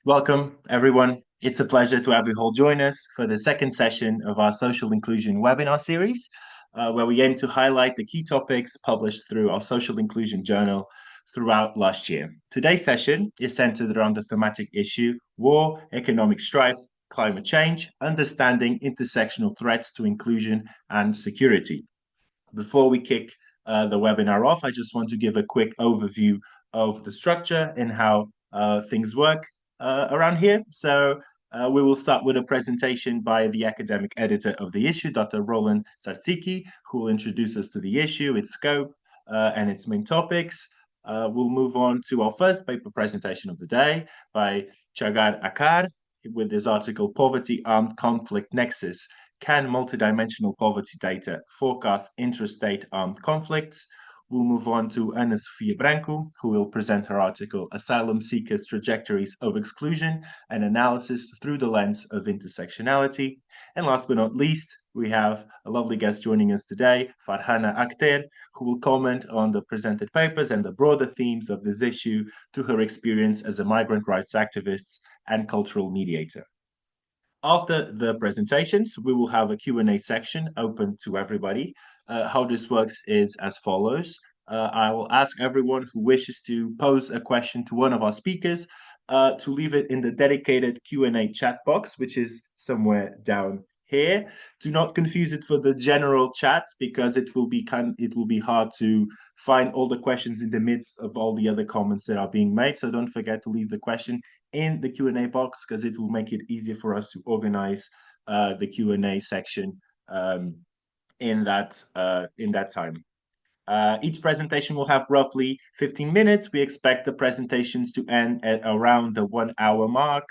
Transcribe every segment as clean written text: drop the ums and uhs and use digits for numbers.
Welcome, everyone. It's a pleasure to have you all join us for the second session of our social inclusion webinar series, where we aim to highlight the key topics published through our social inclusion journal throughout last year. Today's session is centered around the thematic issue, war, economic strife, climate change, understanding intersectional threats to inclusion and security. Before we kick the webinar off, I just want to give a quick overview of the structure and how things work around here. So we will start with a presentation by the academic editor of the issue, Dr. Roland Zarzycki, who will introduce us to the issue, its scope, and its main topics. We'll move on to our first paper presentation of the day by Çağlar Akar with his article, Poverty Armed Conflict Nexus, Can Multidimensional Poverty Data Forecast Intrastate Armed Conflicts? We'll move on to Sofia Branco, who will present her article, Asylum Seekers' Trajectories of Exclusion, an Analysis Through the Lens of Intersectionality. And last but not least, we have a lovely guest joining us today, Farhana Akhter, who will comment on the presented papers and the broader themes of this issue through her experience as a migrant rights activist and cultural mediator. After the presentations, we will have a Q&A section open to everybody. How this works is as follows. I will ask everyone who wishes to pose a question to one of our speakers to leave it in the dedicated Q&A chat box, which is somewhere down here. Do not confuse it for the general chat because it will be hard to find all the questions in the midst of all the other comments that are being made. So don't forget to leave the question in the Q&A box because it will make it easier for us to organize the Q&A section in that time. Each presentation will have roughly 15 minutes. We expect the presentations to end at around the 1 hour mark.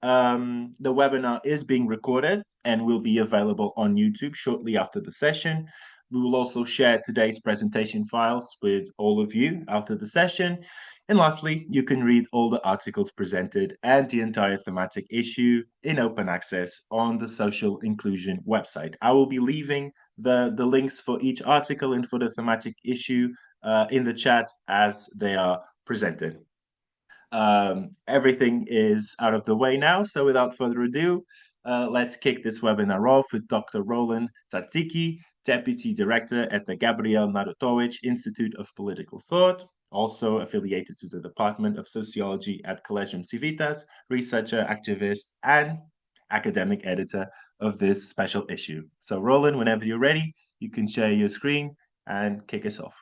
The webinar is being recorded and will be available on YouTube shortly after the session. We will also share today's presentation files with all of you after the session. And lastly, you can read all the articles presented and the entire thematic issue in open access on the Social Inclusion website. I will be leaving the links for each article and for the thematic issue in the chat as they are presented. Everything is out of the way now, so without further ado, let's kick this webinar off with Dr. Roland Zarzycki, Deputy Director at the Gabriel Narutowicz Institute of Political Thought, also affiliated to the Department of Sociology at Collegium Civitas, researcher, activist, and academic editor of this special issue. So Roland, whenever you're ready, you can share your screen and kick us off.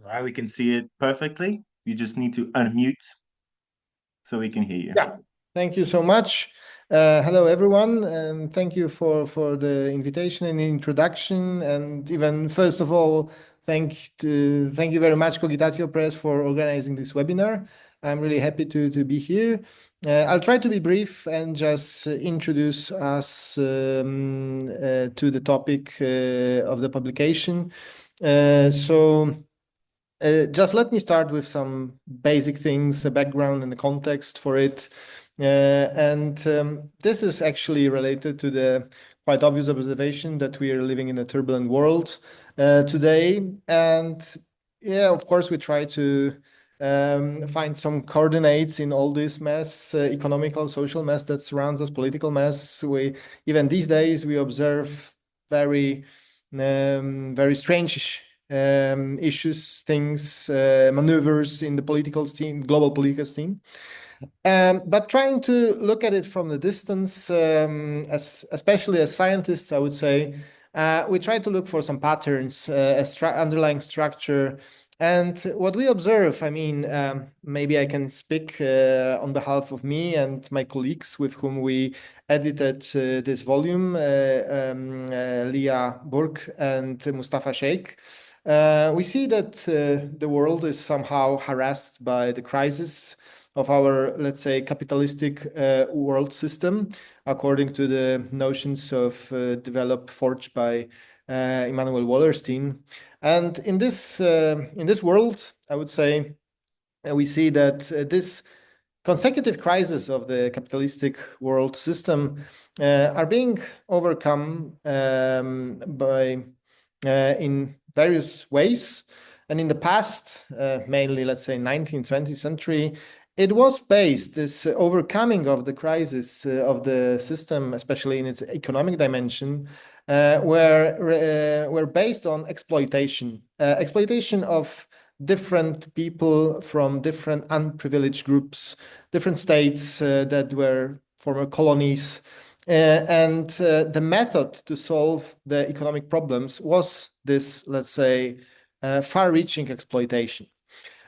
All right, we can see it perfectly. You just need to unmute so we can hear you. Yeah, thank you so much. Hello, everyone, and thank you for the invitation and the introduction. And even first of all, thank you very much, Cogitatio Press, for organizing this webinar. I'm really happy to be here. I'll try to be brief and just introduce us to the topic of the publication. Just let me start with some basic things, the background and the context for it. This is actually related to the quite obvious observation that we are living in a turbulent world today. And yeah, of course, we try to find some coordinates in all this mess, economical, social mess that surrounds us, political mess. Even these days, we observe very strange issues, things, maneuvers in the political scene, global political scene. But trying to look at it from the distance, especially as scientists, I would say, we try to look for some patterns, underlying structure. And what we observe, I mean, maybe I can speak on behalf of me and my colleagues with whom we edited this volume, Leah Burke and Mustafa Sheikh. We see that the world is somehow harassed by the crisis of our, let's say, capitalistic world system, according to the notions of forged by Immanuel Wallerstein. And in this world, I would say, we see that this consecutive crises of the capitalistic world system are being overcome in various ways. And in the past, mainly, let's say, 19th, 20th century, it was based, this overcoming of the crisis of the system, especially in its economic dimension, were based on exploitation, exploitation of different people from different unprivileged groups, different states that were former colonies. The method to solve the economic problems was this, let's say, far-reaching exploitation.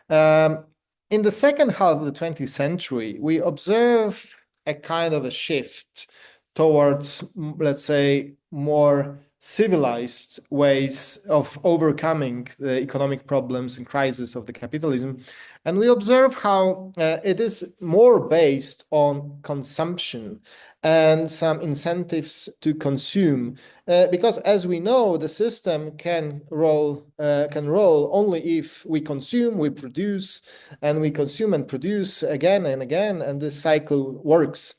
In the second half of the 20th century, we observe a kind of a shift towards, let's say, more civilized ways of overcoming the economic problems and crises of the capitalism. And we observe how it is more based on consumption and some incentives to consume. Because as we know, the system can roll only if we consume, we produce, and we consume and produce again and again, and this cycle works.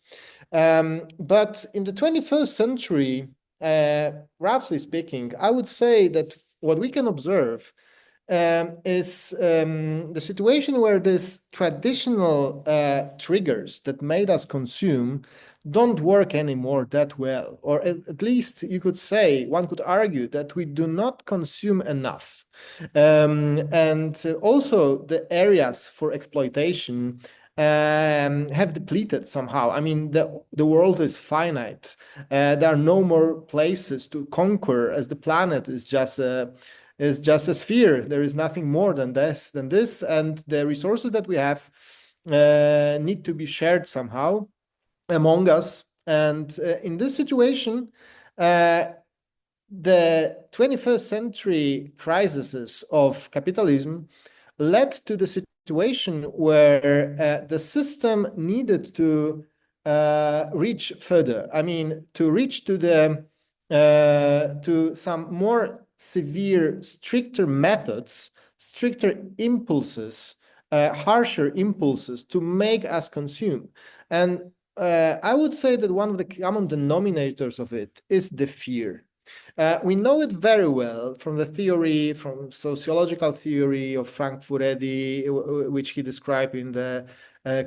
But in the 21st century, roughly speaking, I would say that what we can observe is the situation where these traditional triggers that made us consume don't work anymore that well, or at least you could say, one could argue that we do not consume enough. And also the areas for exploitation have depleted somehow. I mean, the world is finite. There are no more places to conquer, as the planet is just a sphere. There is nothing more than this, and the resources that we have need to be shared somehow among us. And in this situation, the 21st century crises of capitalism led to the situation where the system needed to reach further. I mean, to reach to some more severe, stricter methods, stricter impulses, harsher impulses to make us consume. And I would say that one of the common denominators of it is the fear. We know it very well from the theory, from sociological theory of Frank Furedi, which he described in the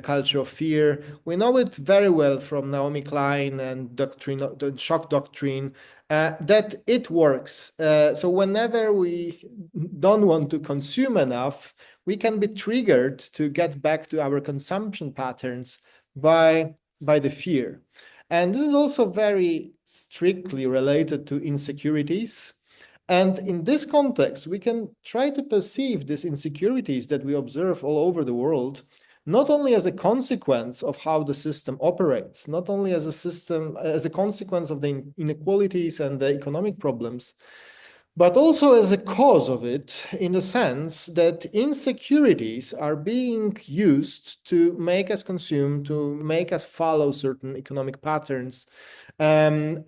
Culture of Fear. We know it very well from Naomi Klein and the shock doctrine, that it works. So whenever we don't want to consume enough, we can be triggered to get back to our consumption patterns by the fear. And this is also very strictly related to insecurities. And in this context, we can try to perceive these insecurities that we observe all over the world, not only as a consequence of how the system operates, not only as a consequence of the inequalities and the economic problems, but also as a cause of it, in the sense that insecurities are being used to make us consume, to make us follow certain economic patterns. In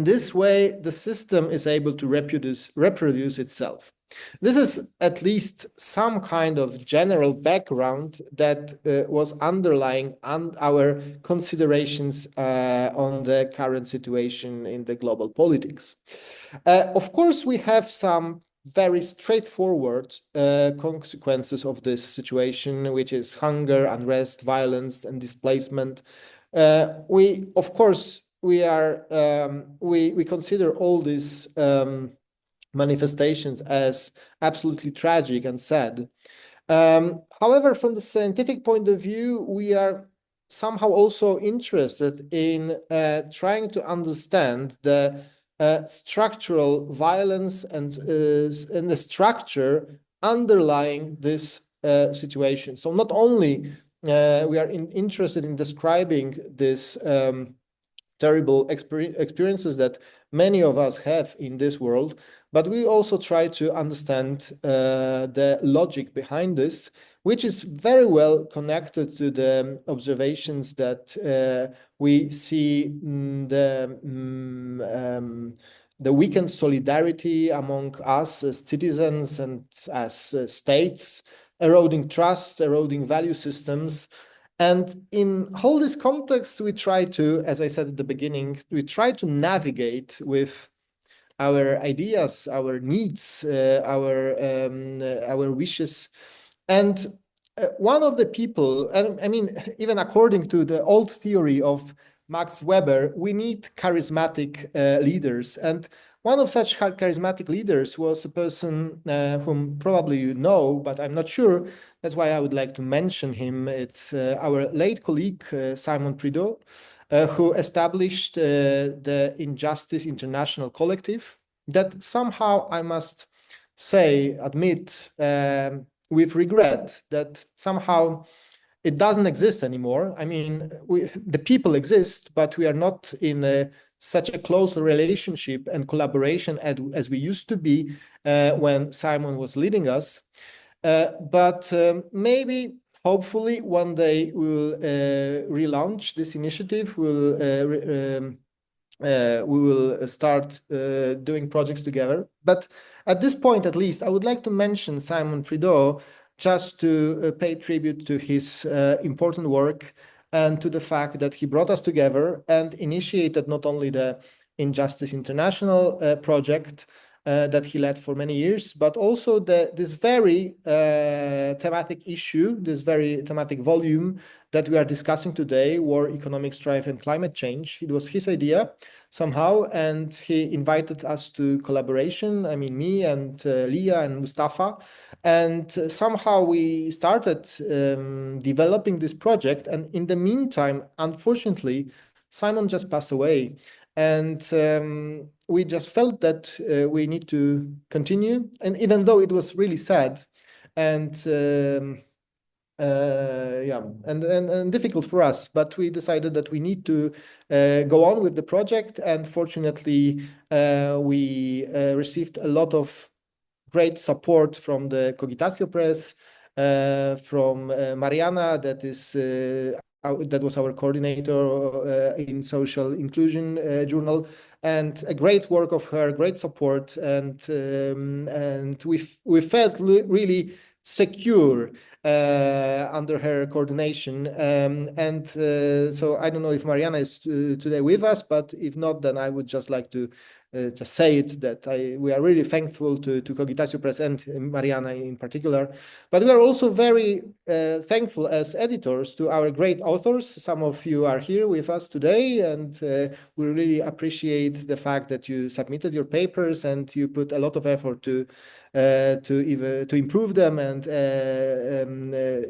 this way, the system is able to reproduce itself. This is at least some kind of general background that was underlying our considerations on the current situation in the global politics. Of course, we have some very straightforward consequences of this situation, which is hunger, unrest, violence, and displacement. We consider all these manifestations as absolutely tragic and sad. However, from the scientific point of view, we are somehow also interested in trying to understand the structural violence and the structure underlying this situation. So not only we are interested in describing this terrible experiences that many of us have in this world, but we also try to understand the logic behind this, which is very well connected to the observations that we see the weakened solidarity among us as citizens and as states eroding trust, eroding value systems. And in all this context, we try to, as I said at the beginning, we try to navigate with our ideas, our needs, our wishes. And one of the people, and I mean, even according to the old theory of Max Weber, we need charismatic leaders. And one of such charismatic leaders was a person whom probably you know, but I'm not sure. That's why I would like to mention him. It's our late colleague, Simon Prideaux, who established the Injustice International Collective that somehow, I must say, admit with regret that somehow it doesn't exist anymore. I mean, the people exist, but we are not in such a close relationship and collaboration as we used to be when Simon was leading us. But maybe, hopefully, one day we'll relaunch this initiative. We will start doing projects together. But at this point, at least, I would like to mention Simon Prideaux just to pay tribute to his important work and to the fact that he brought us together and initiated not only the Injustice International project that he led for many years, but also this very thematic issue, this very thematic volume that we are discussing today, War, Economic Strife, and Climate Change. It was his idea somehow, and he invited us to collaboration. I mean, me and Leah and Mustafa. And somehow we started developing this project. And in the meantime, unfortunately, Simon just passed away. And we just felt that we need to continue. And even though it was really sad and and difficult for us, but we decided that we need to go on with the project. And fortunately, we received a lot of great support from the Cogitatio Press, from Mariana, that was our coordinator in social inclusion journal, and a great work of her, great support, and we felt really secure under her coordination. So I don't know if Mariana is today with us, but if not, then I would just like to just say it, that we are really thankful to Cogitatio Press and Mariana in particular. But we are also very thankful as editors to our great authors. Some of you are here with us today, and we really appreciate the fact that you submitted your papers and you put a lot of effort to improve them and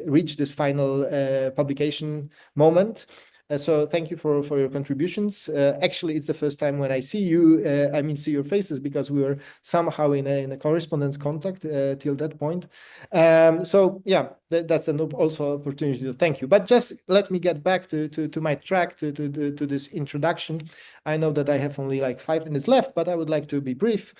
reach this final publication moment. So thank you for your contributions. Actually, it's the first time when I see you, see your faces, because we were somehow in a correspondence contact till that point. So yeah, that's also opportunity to thank you. But just let me get back to my track, to this introduction. I know that I have only like 5 minutes left, but I would like to be brief.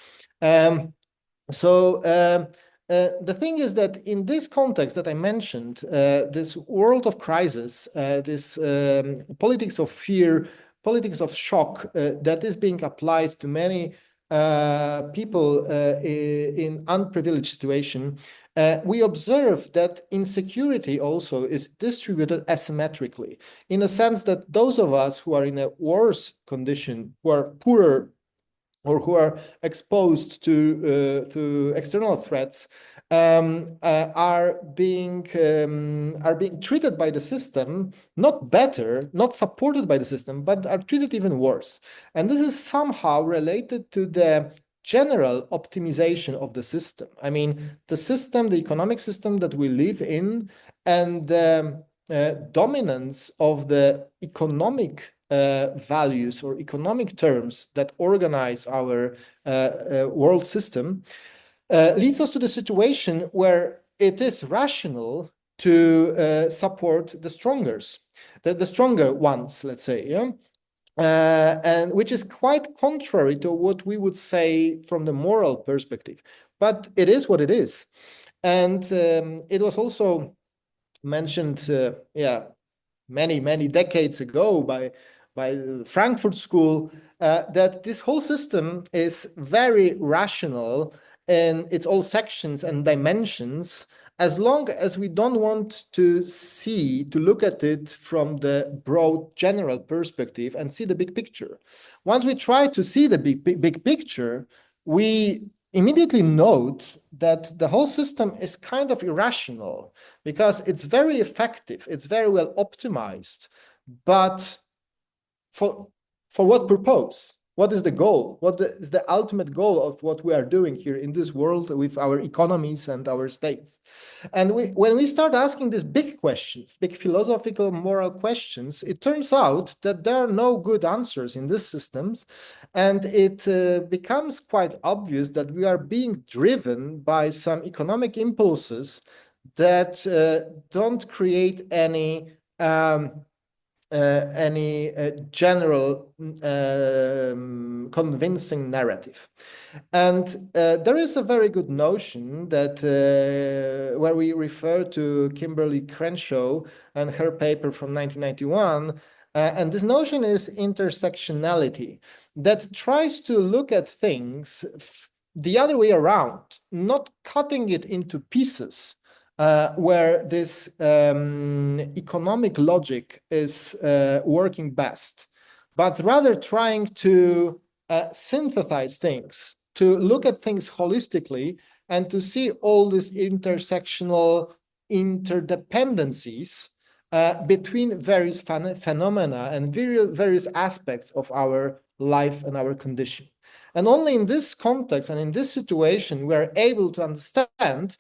The thing is that in this context that I mentioned, this world of crisis, this politics of fear, politics of shock that is being applied to many people in unprivileged situation, we observe that insecurity also is distributed asymmetrically, in a sense that those of us who are in a worse condition, who are poorer, or who are exposed to external threats, are being treated by the system not better, not supported by the system, but are treated even worse. And this is somehow related to the general optimization of the system. I mean, the system, the economic system that we live in, and the dominance of the economic values or economic terms that organize our world system leads us to the situation where it is rational to support the stronger ones, let's say, yeah? And which is quite contrary to what we would say from the moral perspective. But it is what it is. And it was also mentioned, many decades ago by the Frankfurt School, that this whole system is very rational in its all sections and dimensions, as long as we don't want to look at it from the broad general perspective and see the big picture. Once we try to see the big picture, we immediately note that the whole system is kind of irrational because it's very effective, it's very well optimized, but for what purpose? What is the goal? What is the ultimate goal of what we are doing here in this world with our economies and our states? And when we start asking these big questions, big philosophical, moral questions, it turns out that there are no good answers in these systems. And it becomes quite obvious that we are being driven by some economic impulses that don't create any general convincing narrative. And there is a very good notion that where we refer to Kimberly Crenshaw and her paper from 1991, and this notion is intersectionality, that tries to look at things the other way around, not cutting it into pieces, where this economic logic is working best, but rather trying to synthesize things, to look at things holistically, and to see all these intersectional interdependencies between various phenomena and various aspects of our life and our condition. And only in this context and in this situation, we are able to understand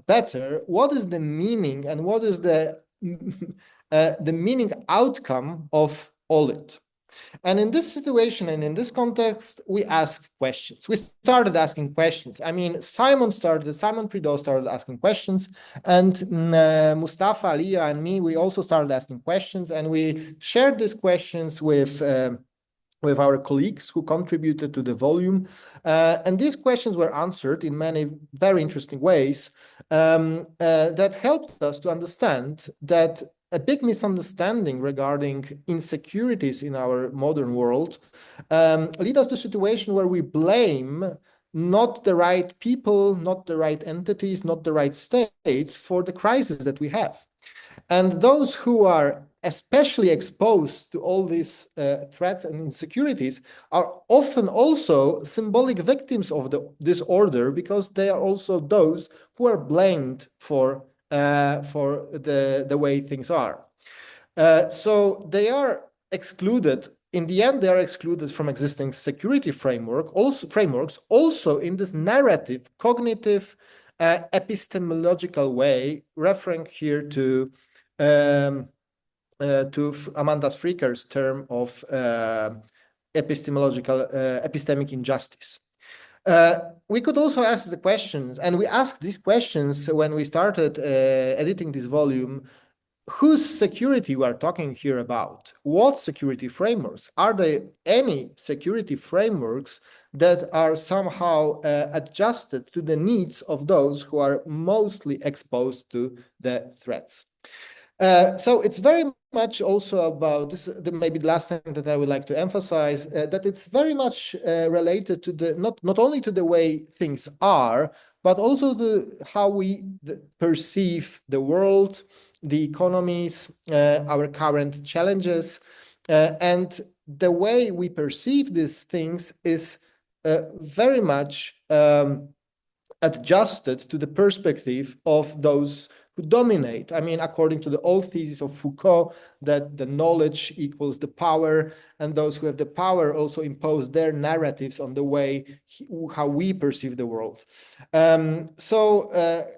better what is the meaning and what is the meaning outcome of all it. And in this situation and in this context, we ask questions. We started asking questions. I mean, Simon Prideaux started asking questions, and Mustafa, Aliyah, and me, we also started asking questions, and we shared these questions with our colleagues who contributed to the volume. And these questions were answered in many very interesting ways that helped us to understand that a big misunderstanding regarding insecurities in our modern world lead us to a situation where we blame not the right people, not the right entities, not the right states for the crisis that we have. And those who are especially exposed to all these threats and insecurities are often also symbolic victims of the disorder, because they are also those who are blamed for the way things are. So they are excluded. In the end, they are excluded from existing security frameworks, also in this narrative, cognitive, epistemological way, referring here to Amanda Fricker's term of epistemic injustice. We could also ask the questions, and we asked these questions when we started editing this volume: whose security we are talking here about? What security frameworks? Are there any security frameworks that are somehow adjusted to the needs of those who are mostly exposed to the threats? So it's very much also about this, maybe the last thing that I would like to emphasize, that it's very much related to the not only to the way things are, but also to how we perceive the world, the economies, our current challenges, and the way we perceive these things is very much adjusted to the perspective of those who dominate. I mean, according to the old thesis of Foucault, that the knowledge equals the power, and those who have the power also impose their narratives on the way how we perceive the world. So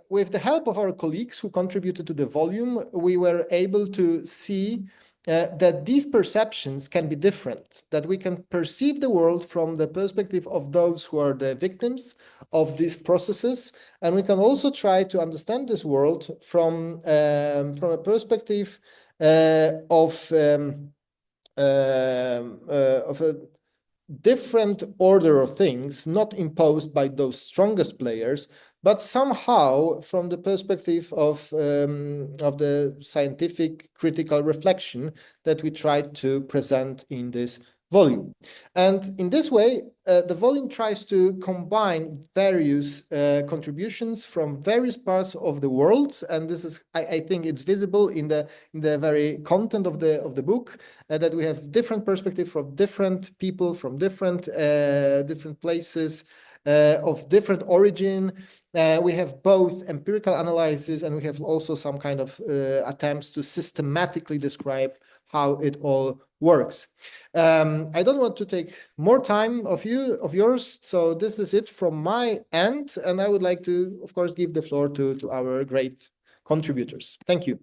with the help of our colleagues who contributed to the volume, we were able to see that these perceptions can be different, that we can perceive the world from the perspective of those who are the victims of these processes, and we can also try to understand this world from a perspective of a different order of things, not imposed by those strongest players, but somehow from the perspective of the scientific critical reflection that we tried to present in this volume. And in this way, the volume tries to combine various contributions from various parts of the world. And this is, I think it's visible in the very content of the book, that we have different perspectives from different people, from different places, of different origin. We have both empirical analysis, and we have also some kind of attempts to systematically describe how it all works. I don't want to take more time of yours, so this is it from my end, and I would like to, of course, give the floor to our great contributors. Thank you.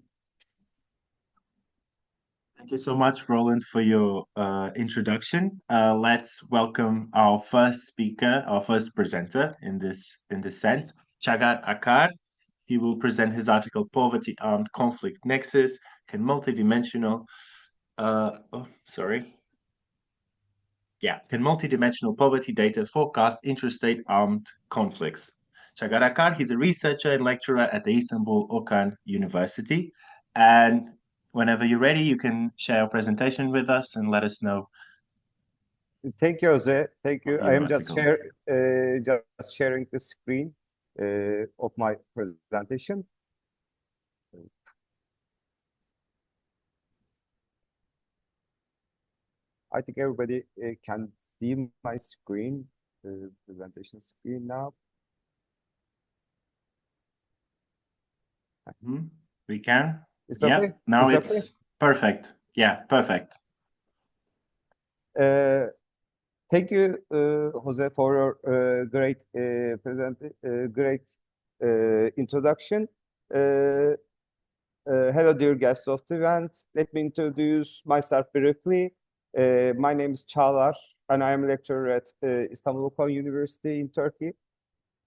Thank you so much, Roland, for your introduction. Let's welcome our first speaker, our first presenter in this sense, Çağlar Akar. He will present his article, Poverty, Armed Conflict, Nexus, Can Multidimensional Can multidimensional poverty data forecast intrastate armed conflicts? Çağlar Akar, he's a researcher and lecturer at the Istanbul Okan University. And whenever you're ready, you can share your presentation with us and let us know. Thank you, Jose. Thank you. I am just sharing the screen of my presentation. I think everybody can see my screen, presentation screen now. We can. It's okay. Now it's okay? Perfect. Yeah, perfect. Thank you, Jose, for your great introduction. Hello, dear guests of the event. Let me introduce myself briefly. My name is Çağlar, and I am a lecturer at Istanbul Okan University in Turkey.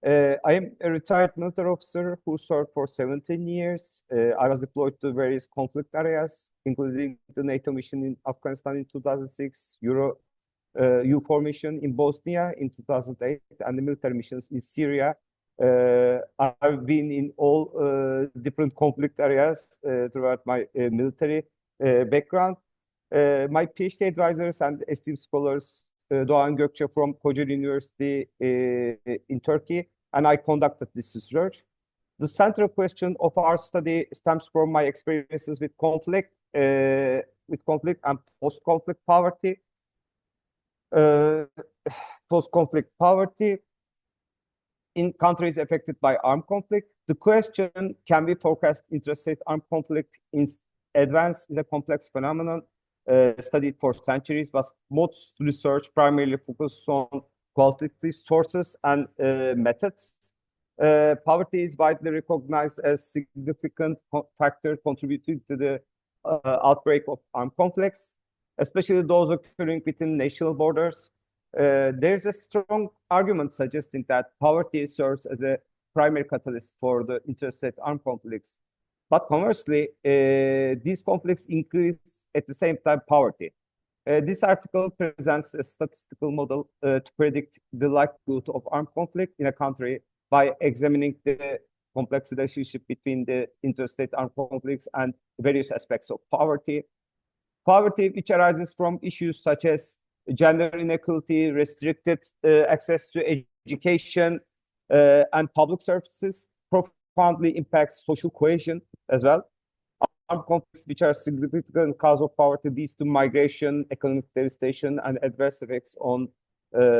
I am a retired military officer who served for 17 years. I was deployed to various conflict areas, including the NATO mission in Afghanistan in 2006, EUFOR mission in Bosnia in 2008, and the military missions in Syria. I've been in all different conflict areas throughout my military background. My PhD advisors and esteemed scholars, Doğan Gökçe from Kocaeli University in Turkey, and I conducted this research. The central question of our study stems from my experiences with conflict and post-conflict poverty. Post-conflict poverty in countries affected by armed conflict. The question, can we forecast interstate armed conflict in advance, is a complex phenomenon studied for centuries, but most research primarily focuses on qualitative sources and methods. Poverty is widely recognized as a significant factor contributing to the outbreak of armed conflicts, especially those occurring within national borders. There's a strong argument suggesting that poverty serves as a primary catalyst for the interstate armed conflicts. But conversely, these conflicts increase at the same time poverty. This article presents a statistical model to predict the likelihood of armed conflict in a country by examining the complex relationship between the interstate armed conflicts and various aspects of poverty. Poverty, which arises from issues such as gender inequality, restricted access to education and public services, profoundly impacts social cohesion as well. Armed conflicts, which are a significant cause of poverty, leads to migration, economic devastation, and adverse effects on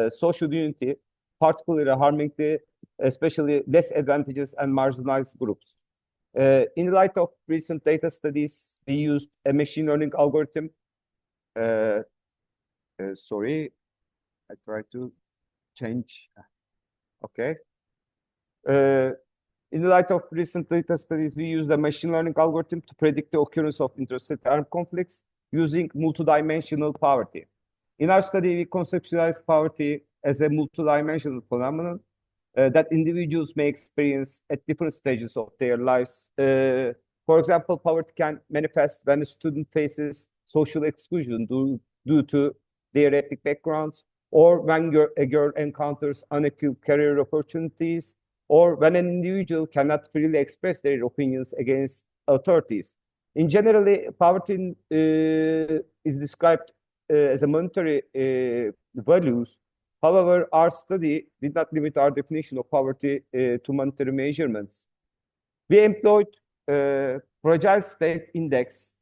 social unity, particularly harming the especially less advantaged and marginalized groups. In light of recent data studies, we used a machine learning algorithm. Sorry, I tried to change. Okay. In the light of recent data studies, we used a machine learning algorithm to predict the occurrence of interstate armed conflicts using multidimensional poverty. In our study, we conceptualized poverty as a multidimensional phenomenon that individuals may experience at different stages of their lives. For example, poverty can manifest when a student faces social exclusion due to their ethnic backgrounds, or when a girl encounters unequal career opportunities, or when an individual cannot freely express their opinions against authorities. In general, poverty is described as a monetary values. However, our study did not limit our definition of poverty to monetary measurements. We employed fragile state index,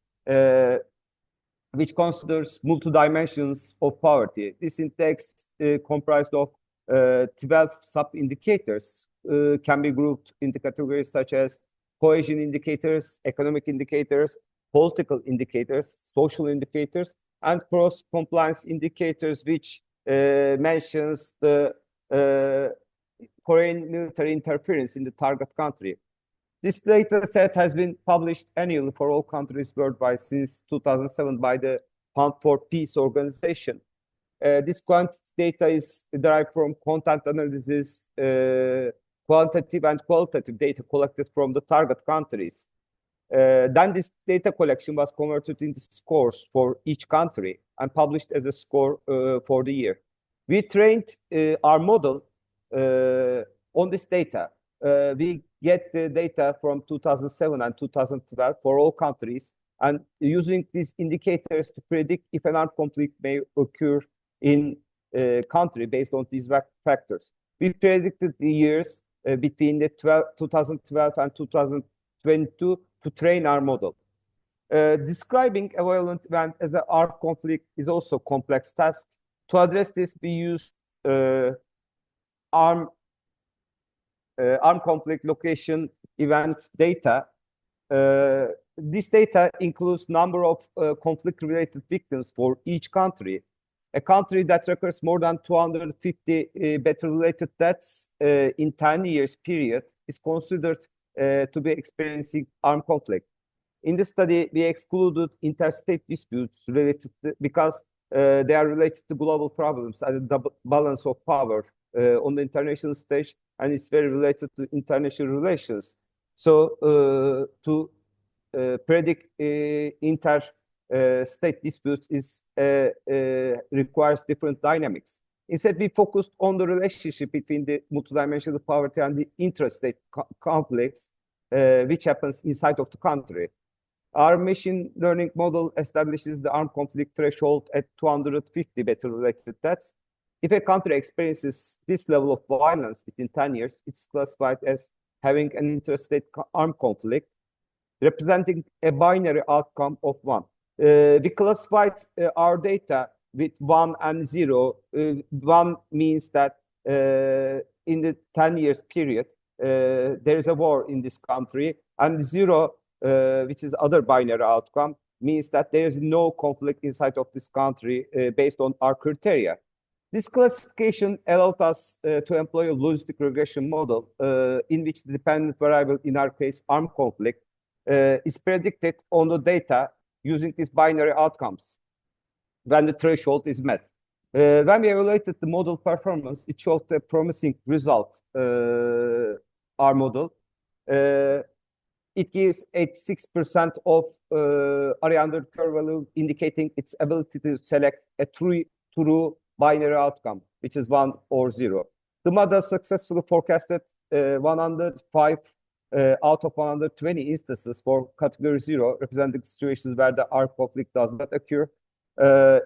which considers multi-dimensions of poverty. This index comprised of 12 sub-indicators, can be grouped into categories such as cohesion indicators, economic indicators, political indicators, social indicators, and cross-compliance indicators, which mentions the foreign military interference in the target country. This data set has been published annually for all countries worldwide since 2007 by the Fund for Peace organization. This quantitative data is derived from content analysis, quantitative and qualitative data collected from the target countries. Then this data collection was converted into scores for each country and published as a score for the year. We trained our model on this data. We get the data from 2007 and 2012 for all countries, and using these indicators to predict if an armed conflict may occur in a country based on these factors. We predicted the years between the 2012 and 2022 to train our model. Describing a violent event as an armed conflict is also a complex task. To address this, we use armed conflict location event data. This data includes number of conflict-related victims for each country. A country that records more than 250 battle-related deaths in 10 years period is considered to be experiencing armed conflict. In this study, we excluded interstate disputes related because they are related to global problems and the balance of power on the international stage, and it's very related to international relations. So to predict interstate disputes requires different dynamics. Instead, we focused on the relationship between the multidimensional poverty and the intrastate conflicts, which happens inside of the country. Our machine learning model establishes the armed conflict threshold at 250 battle-related deaths. If a country experiences this level of violence within 10 years, it's classified as having an interstate armed conflict, representing a binary outcome of 1. We classified our data with 1 and 0. 1 means that in the 10 years period, there is a war in this country, and 0, which is other binary outcome, means that there is no conflict inside of this country based on our criteria. This classification allowed us to employ a logistic regression model in which the dependent variable, in our case, armed conflict, is predicted on the data using these binary outcomes when the threshold is met. When we evaluated the model performance, it showed a promising result, our model. It gives 86% of area under curve value, indicating its ability to select a true binary outcome, which is 1 or 0. The model successfully forecasted 105 out of 120 instances for category 0, representing situations where the armed conflict does not occur.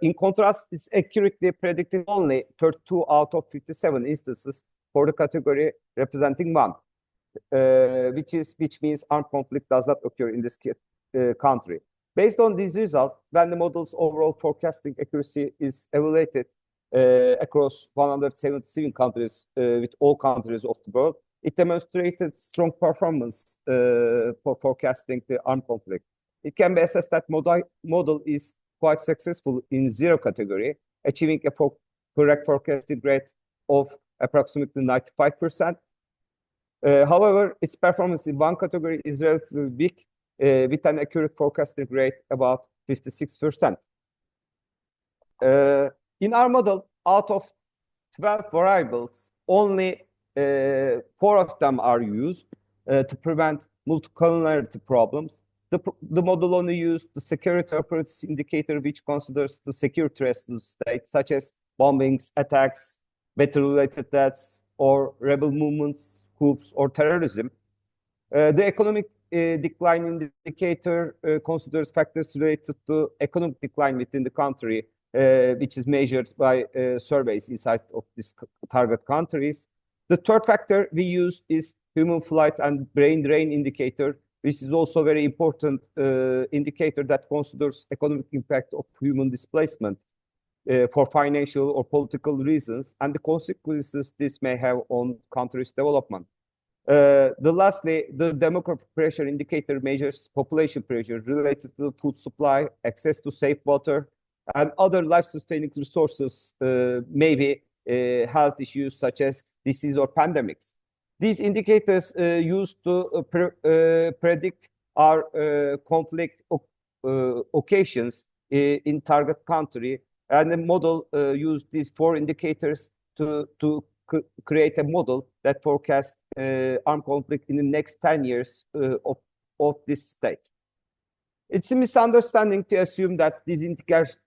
In contrast, it's accurately predicted only 32 out of 57 instances for the category representing 1, which means armed conflict does not occur in this country. Based on this result, when the model's overall forecasting accuracy is evaluated across 177 countries with all countries of the world, it demonstrated strong performance for forecasting the armed conflict. It can be assessed that model is quite successful in 0 category, achieving a correct forecasting rate of approximately 95%. However, its performance in 1 category is relatively weak, with an accurate forecasting rate about 56%. In our model, out of 12 variables, only 4 of them are used to prevent multicollinearity problems. The model only used the security operations indicator, which considers the security threats to the state, such as bombings, attacks, battle-related deaths, or rebel movements, coups, or terrorism. The economic decline indicator considers factors related to economic decline within the country, which is measured by surveys inside of these target countries. The third factor we used is human flight and brain drain indicator, which is also a very important indicator that considers economic impact of human displacement for financial or political reasons and the consequences this may have on countries' development. Lastly, the demographic pressure indicator measures population pressure related to food supply, access to safe water, and other life-sustaining resources, maybe health issues such as disease or pandemics. These indicators used to predict our conflict occasions in target country, and the model used these 4 indicators to create a model that forecasts armed conflict in the next 10 years of this state. It's a misunderstanding to assume that these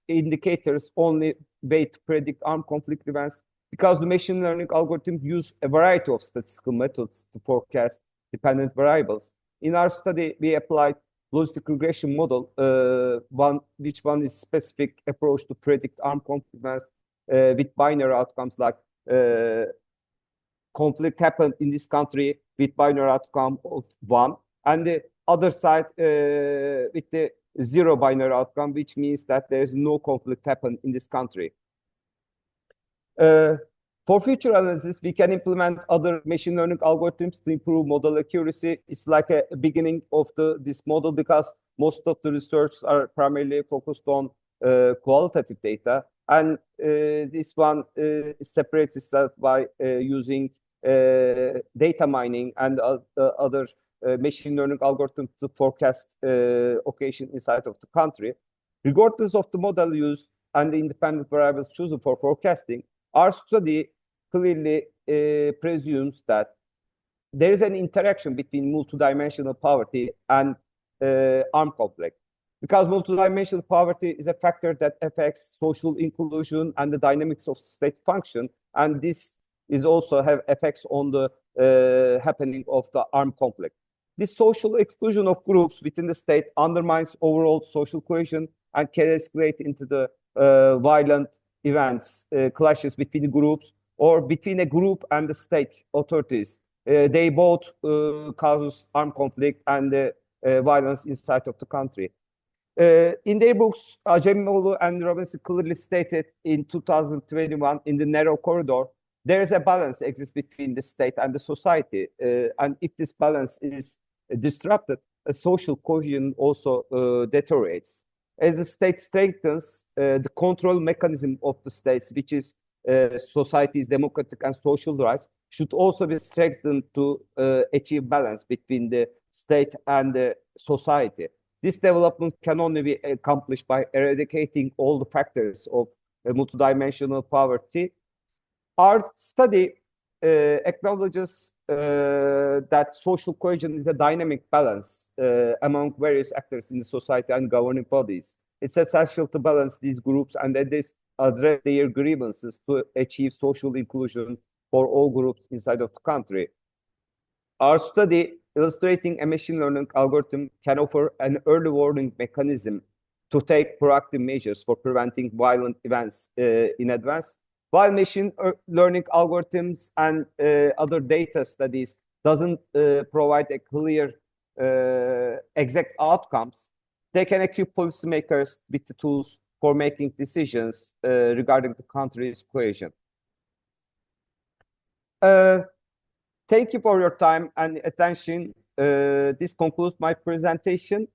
indicators only wait to predict armed conflict events, because the machine learning algorithms use a variety of statistical methods to forecast dependent variables. In our study, we applied logistic regression model, which one is specific approach to predict armed conflict events with binary outcomes like conflict happened in this country with binary outcome of 1, and the other side with the 0 binary outcome, which means that there is no conflict happened in this country. For future analysis, we can implement other machine learning algorithms to improve model accuracy. It's like a beginning of this model, because most of the research are primarily focused on qualitative data, and this one separates itself by using data mining and other machine learning algorithms to forecast occasion inside of the country. Regardless of the model used and the independent variables chosen for forecasting, our study clearly presumes that there is an interaction between multidimensional poverty and armed conflict, because multidimensional poverty is a factor that affects social inclusion and the dynamics of state function, and this is also have effects on the happening of the armed conflict. This social exclusion of groups within the state undermines overall social cohesion and can escalate into the violent events, clashes between groups or between a group and the state authorities. They both causes armed conflict and violence inside of the country. In their books, Acemoglu and Robinson clearly stated in 2021, in the narrow corridor, there is a balance exists between the state and the society. And if this balance is disrupted, a social cohesion also deteriorates. As the state strengthens, the control mechanism of the states, which is society's democratic and social rights, should also be strengthened to achieve balance between the state and the society. This development can only be accomplished by eradicating all the factors of multidimensional poverty. Our study acknowledges that social cohesion is a dynamic balance among various actors in the society and governing bodies. It's essential to balance these groups and address their grievances to achieve social inclusion for all groups inside of the country. Our study illustrating a machine learning algorithm can offer an early warning mechanism to take proactive measures for preventing violent events in advance, while machine learning algorithms and other data studies doesn't provide a clear exact outcomes. They can equip policymakers with the tools for making decisions regarding the country's cohesion. Thank you for your time and attention. This concludes my presentation.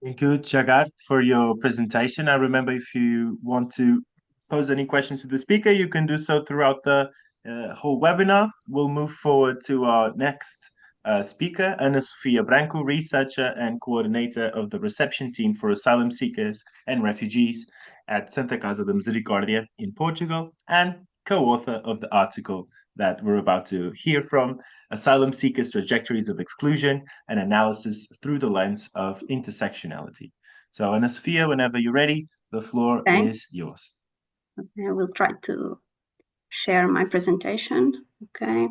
Thank you, Çağlar, for your presentation. I remember if you want to pose any questions to the speaker, you can do so throughout the whole webinar. We'll move forward to our next speaker, Sofia, Branco, researcher and coordinator of the reception team for asylum seekers and refugees at Santa Casa de Misericórdia in Portugal, and co-author of the article that we're about to hear from, Asylum Seekers' Trajectories of Exclusion, an Analysis Through the Lens of Intersectionality. So, Sofia, whenever you're ready, the floor is yours. Okay, I will try to share my presentation. Okay,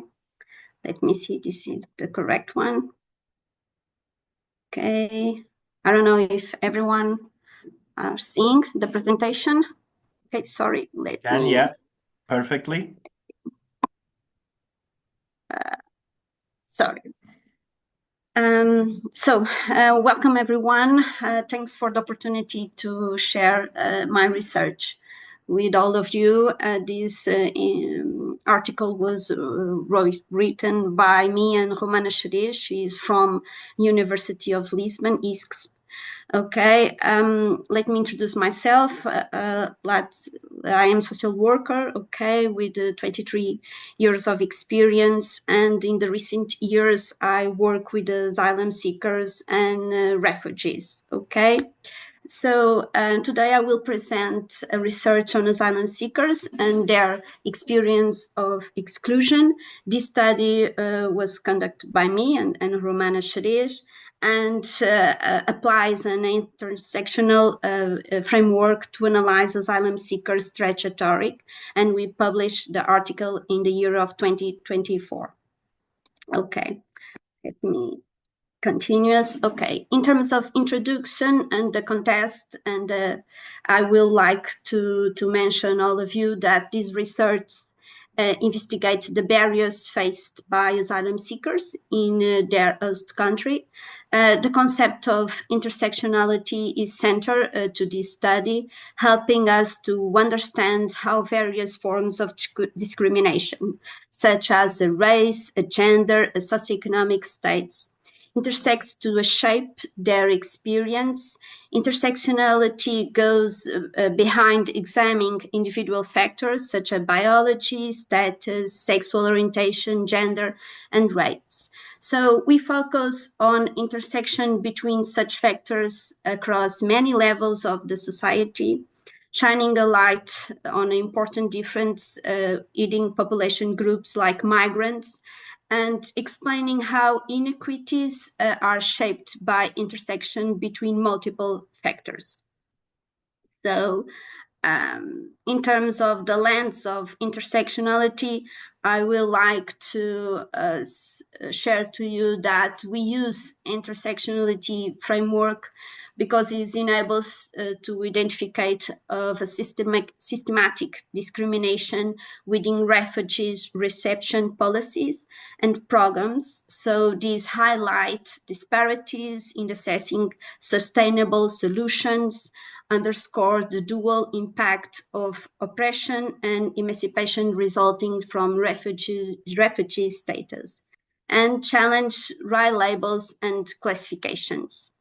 let me see, this is the correct one. Okay, I don't know if everyone are seeing the presentation. Okay, sorry, let me. Yeah, perfectly. Sorry. Welcome everyone. Thanks for the opportunity to share my research with all of you. This article was written by me and Romana Xerez. She's from University of Lisbon, ISCS. Okay, let me introduce myself. I am a social worker, okay, with 23 years of experience. And in the recent years, I work with asylum seekers and refugees, okay? So today I will present a research on asylum seekers and their experience of exclusion. This study was conducted by me and Romana Xerez, and applies an intersectional framework to analyze asylum seekers' trajectory. And we published the article in the year of 2024. Okay, let me continuous. Okay, in terms of introduction and the context, and I will like to mention all of you that this research investigates the barriers faced by asylum seekers in their host country. The concept of intersectionality is central to this study, helping us to understand how various forms of discrimination, such as a race, a gender, a socioeconomic status, intersects to shape their experience. Intersectionality goes behind examining individual factors such as biology, status, sexual orientation, gender, and race. So we focus on intersection between such factors across many levels of the society, shining a light on important difference in population groups like migrants, and explaining how inequities are shaped by intersection between multiple factors. So in terms of the lens of intersectionality, I will like to share to you that we use intersectionality framework because it enables to identify of a systematic discrimination within refugees reception policies and programs. So these highlight disparities in assessing sustainable solutions, underscores the dual impact of oppression and emancipation resulting from refugee status, and challenge right labels and classifications.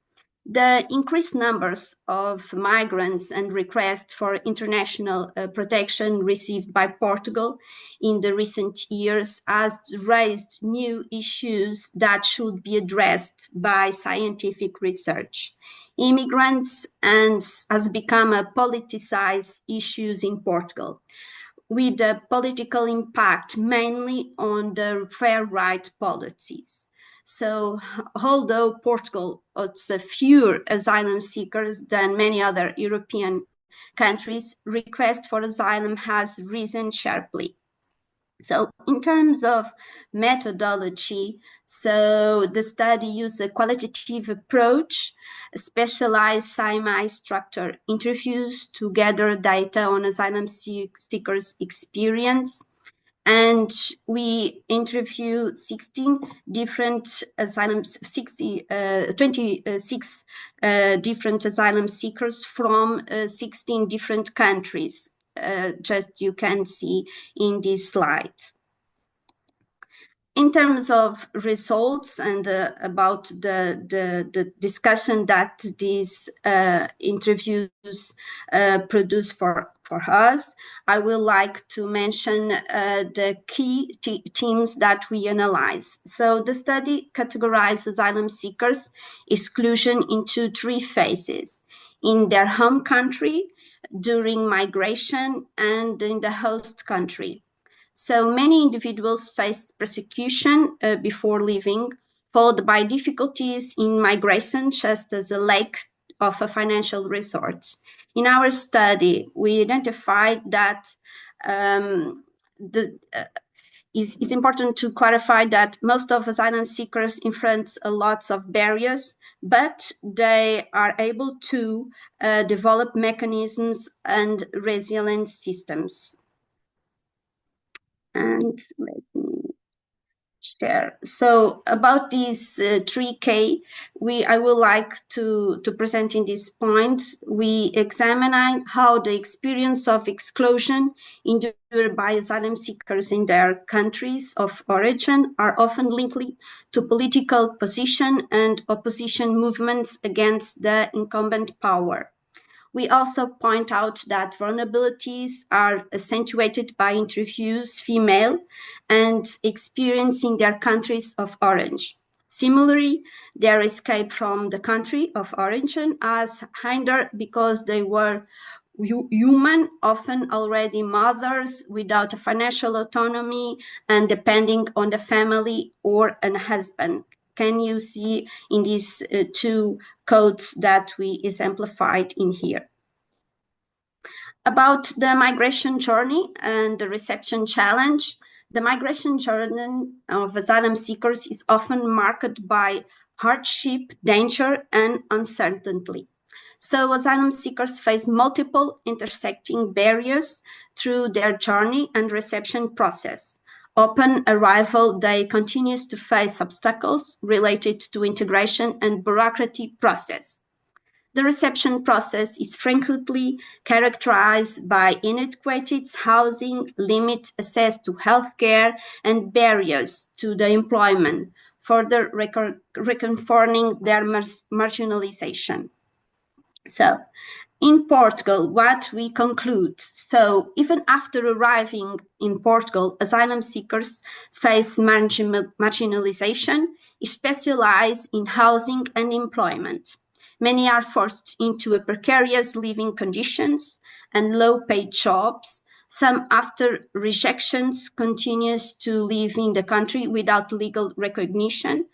The increased numbers of migrants and requests for international protection received by Portugal in the recent years has raised new issues that should be addressed by scientific research. Immigrants has become a politicized issue in Portugal, with a political impact mainly on the fair right policies. So although Portugal has fewer asylum seekers than many other European countries, request for asylum has risen sharply. So in terms of methodology, so the study used a qualitative approach, a specialized semi-structured interviews to gather data on asylum seekers' experience. And we interview 16 different asylums, 26 different asylum seekers from 16 different countries. Just you can see in this slide. In terms of results and about the discussion that these interviews produce for us, I would like to mention the key themes that we analyze. So the study categorizes asylum seekers' exclusion into 3 phases: in their home country, during migration, and in the host country. So many individuals faced persecution before leaving, followed by difficulties in migration, just as a lack of a financial resource. In our study, we identified that it's important to clarify that most of asylum seekers confront lots of barriers, but they are able to develop mechanisms and resilient systems. And let me share. So about these 3K, I would like to present in this point. We examine how the experience of exclusion endured by asylum seekers in their countries of origin are often linked to political position and opposition movements against the incumbent power. We also point out that vulnerabilities are accentuated by interviews female and experience in their countries of origin. Similarly, their escape from the country of origin has hindered because they were human, often already mothers without a financial autonomy and depending on the family or a husband. Can you see in these two codes that we exemplified in here? About the migration journey and the reception challenge, the migration journey of asylum seekers is often marked by hardship, danger, and uncertainty. So asylum seekers face multiple intersecting barriers through their journey and reception process. Upon arrival, they continue to face obstacles related to integration and bureaucratic process. The reception process is frequently characterized by inadequate housing, limited access to healthcare, and barriers to the employment, further reconfirming their marginalization. So, in Portugal, what we conclude, so even after arriving in Portugal, asylum seekers face marginalization, specialized in housing and employment. Many are forced into precarious living conditions and low-paid jobs. Some, after rejections, continues to live in the country without legal recognition,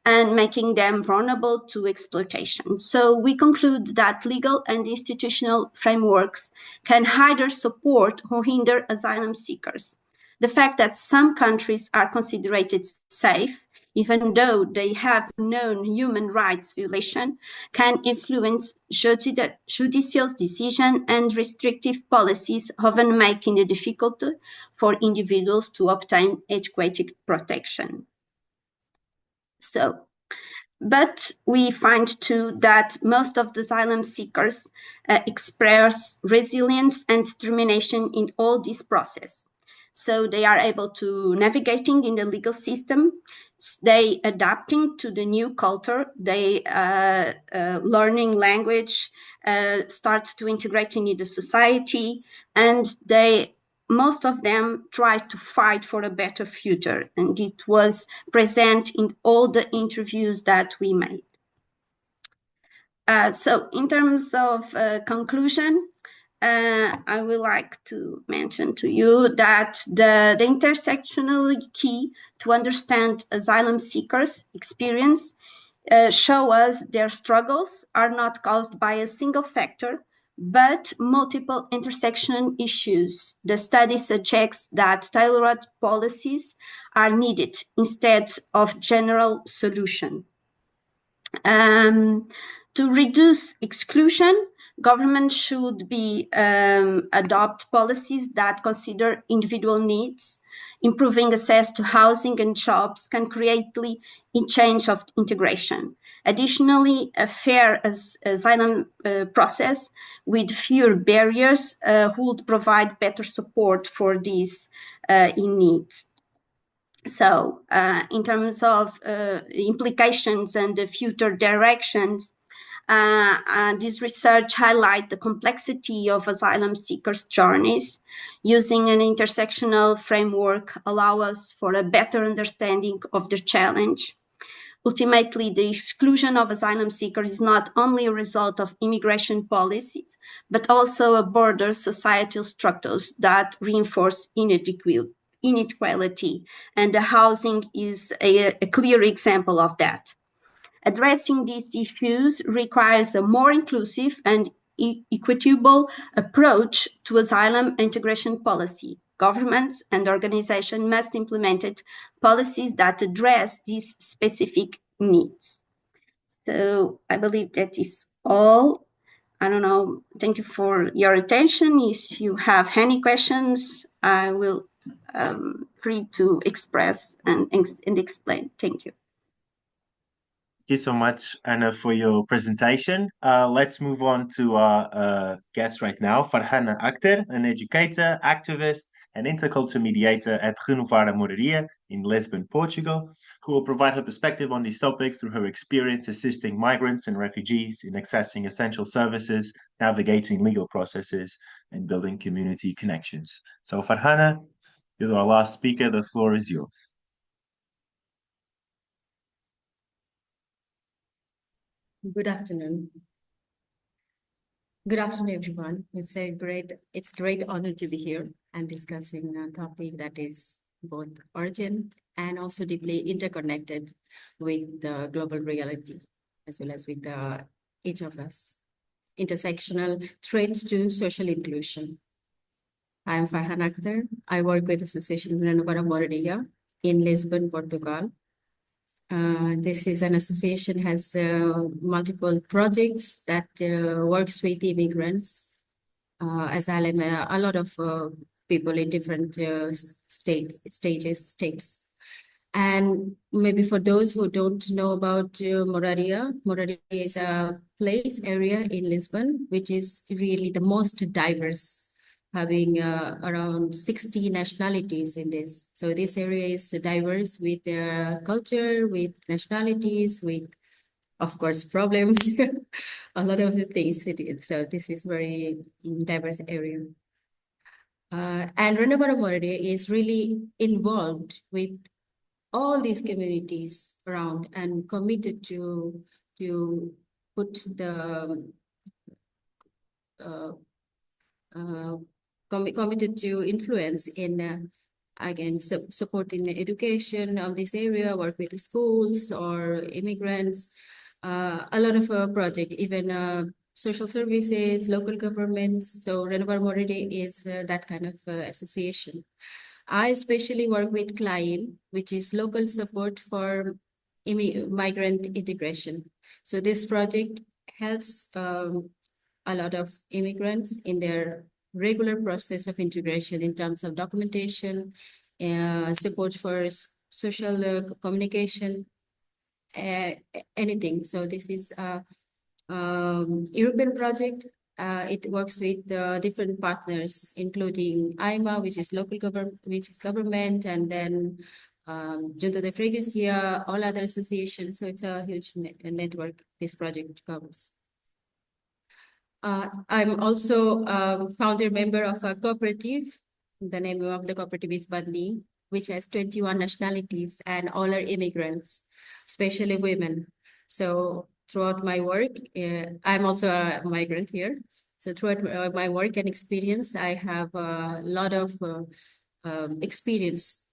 and making them vulnerable to exploitation. So we conclude that legal and institutional frameworks can either support or hinder asylum seekers. The fact that some countries are considered safe, even though they have known human rights violation, can influence judicial decision and restrictive policies, often making it difficult for individuals to obtain adequate protection. So, but we find too that most of the asylum seekers express resilience and determination in all this process. So they are able to navigating in the legal system, they adapting to the new culture, they learning language, start to integrating in the society, and most of them try to fight for a better future, and it was present in all the interviews that we made. So in terms of conclusion, I would like to mention to you that the intersectional key to understand asylum seekers' experience show us their struggles are not caused by a single factor, but multiple intersection issues. The study suggests that tailored policies are needed instead of general solution. To reduce exclusion, government should adopt policies that consider individual needs. Improving access to housing and jobs can create a change of integration. Additionally, a fair asylum process with fewer barriers would provide better support for these in need. So in terms of implications and the future directions, this research highlights the complexity of asylum seekers' journeys. Using an intersectional framework allows us for a better understanding of the challenge. Ultimately, the exclusion of asylum seekers is not only a result of immigration policies, but also a broader societal structures that reinforce inequality, and the housing is a clear example of that. Addressing these issues requires a more inclusive and equitable approach to asylum integration policy. Governments and organizations must implement policies that address these specific needs. So I believe that is all. I don't know. Thank you for your attention. If you have any questions, I will free to express and explain. Thank you. Thank you so much, Anna, for your presentation. Let's move on to our guest right now, Farhana Akar, an educator, activist, and intercultural mediator at Renovar a Moradia in Lisbon, Portugal, who will provide her perspective on these topics through her experience assisting migrants and refugees in accessing essential services, navigating legal processes, and building community connections. So, Farhana, you're our last speaker. The floor is yours. Good afternoon. Good afternoon, everyone. It's great honor to be here and discussing a topic that is both urgent and also deeply interconnected with the global reality, as well as with each of us. Intersectional threats to social inclusion. I am Farhana Akar. I work with Association Renovar a Moradia in Lisbon, Portugal. This is an association has multiple projects that works with immigrants, asylum, a lot of people in different states. And maybe for those who don't know about Moradia is a area in Lisbon, which is really the most diverse, having around 60 nationalities in this. So this area is diverse with culture, with nationalities, with, of course, problems, a lot of things it is. So this is very diverse area. And Renovar a Moradia is really involved with all these communities around and committed to put the committed to influence in again supporting the education of this area, work with the schools or immigrants, a lot of project, even social services, local governments. So Renovar a Moradia is that kind of association. I especially work with CLIME, which is local support for migrant integration. So this project helps a lot of immigrants in their regular process of integration in terms of documentation, support for social communication, anything. So this is a European project. It works with different partners, including IMA, which is local government, and then Junta de Freguesia, all other associations. So it's a huge network this project covers. I'm also a founder member of a cooperative. The name of the cooperative is Bandi, which has 21 nationalities and all are immigrants, especially women. So throughout my work, I'm also a migrant here. So throughout my work and experience, I have a lot of experience.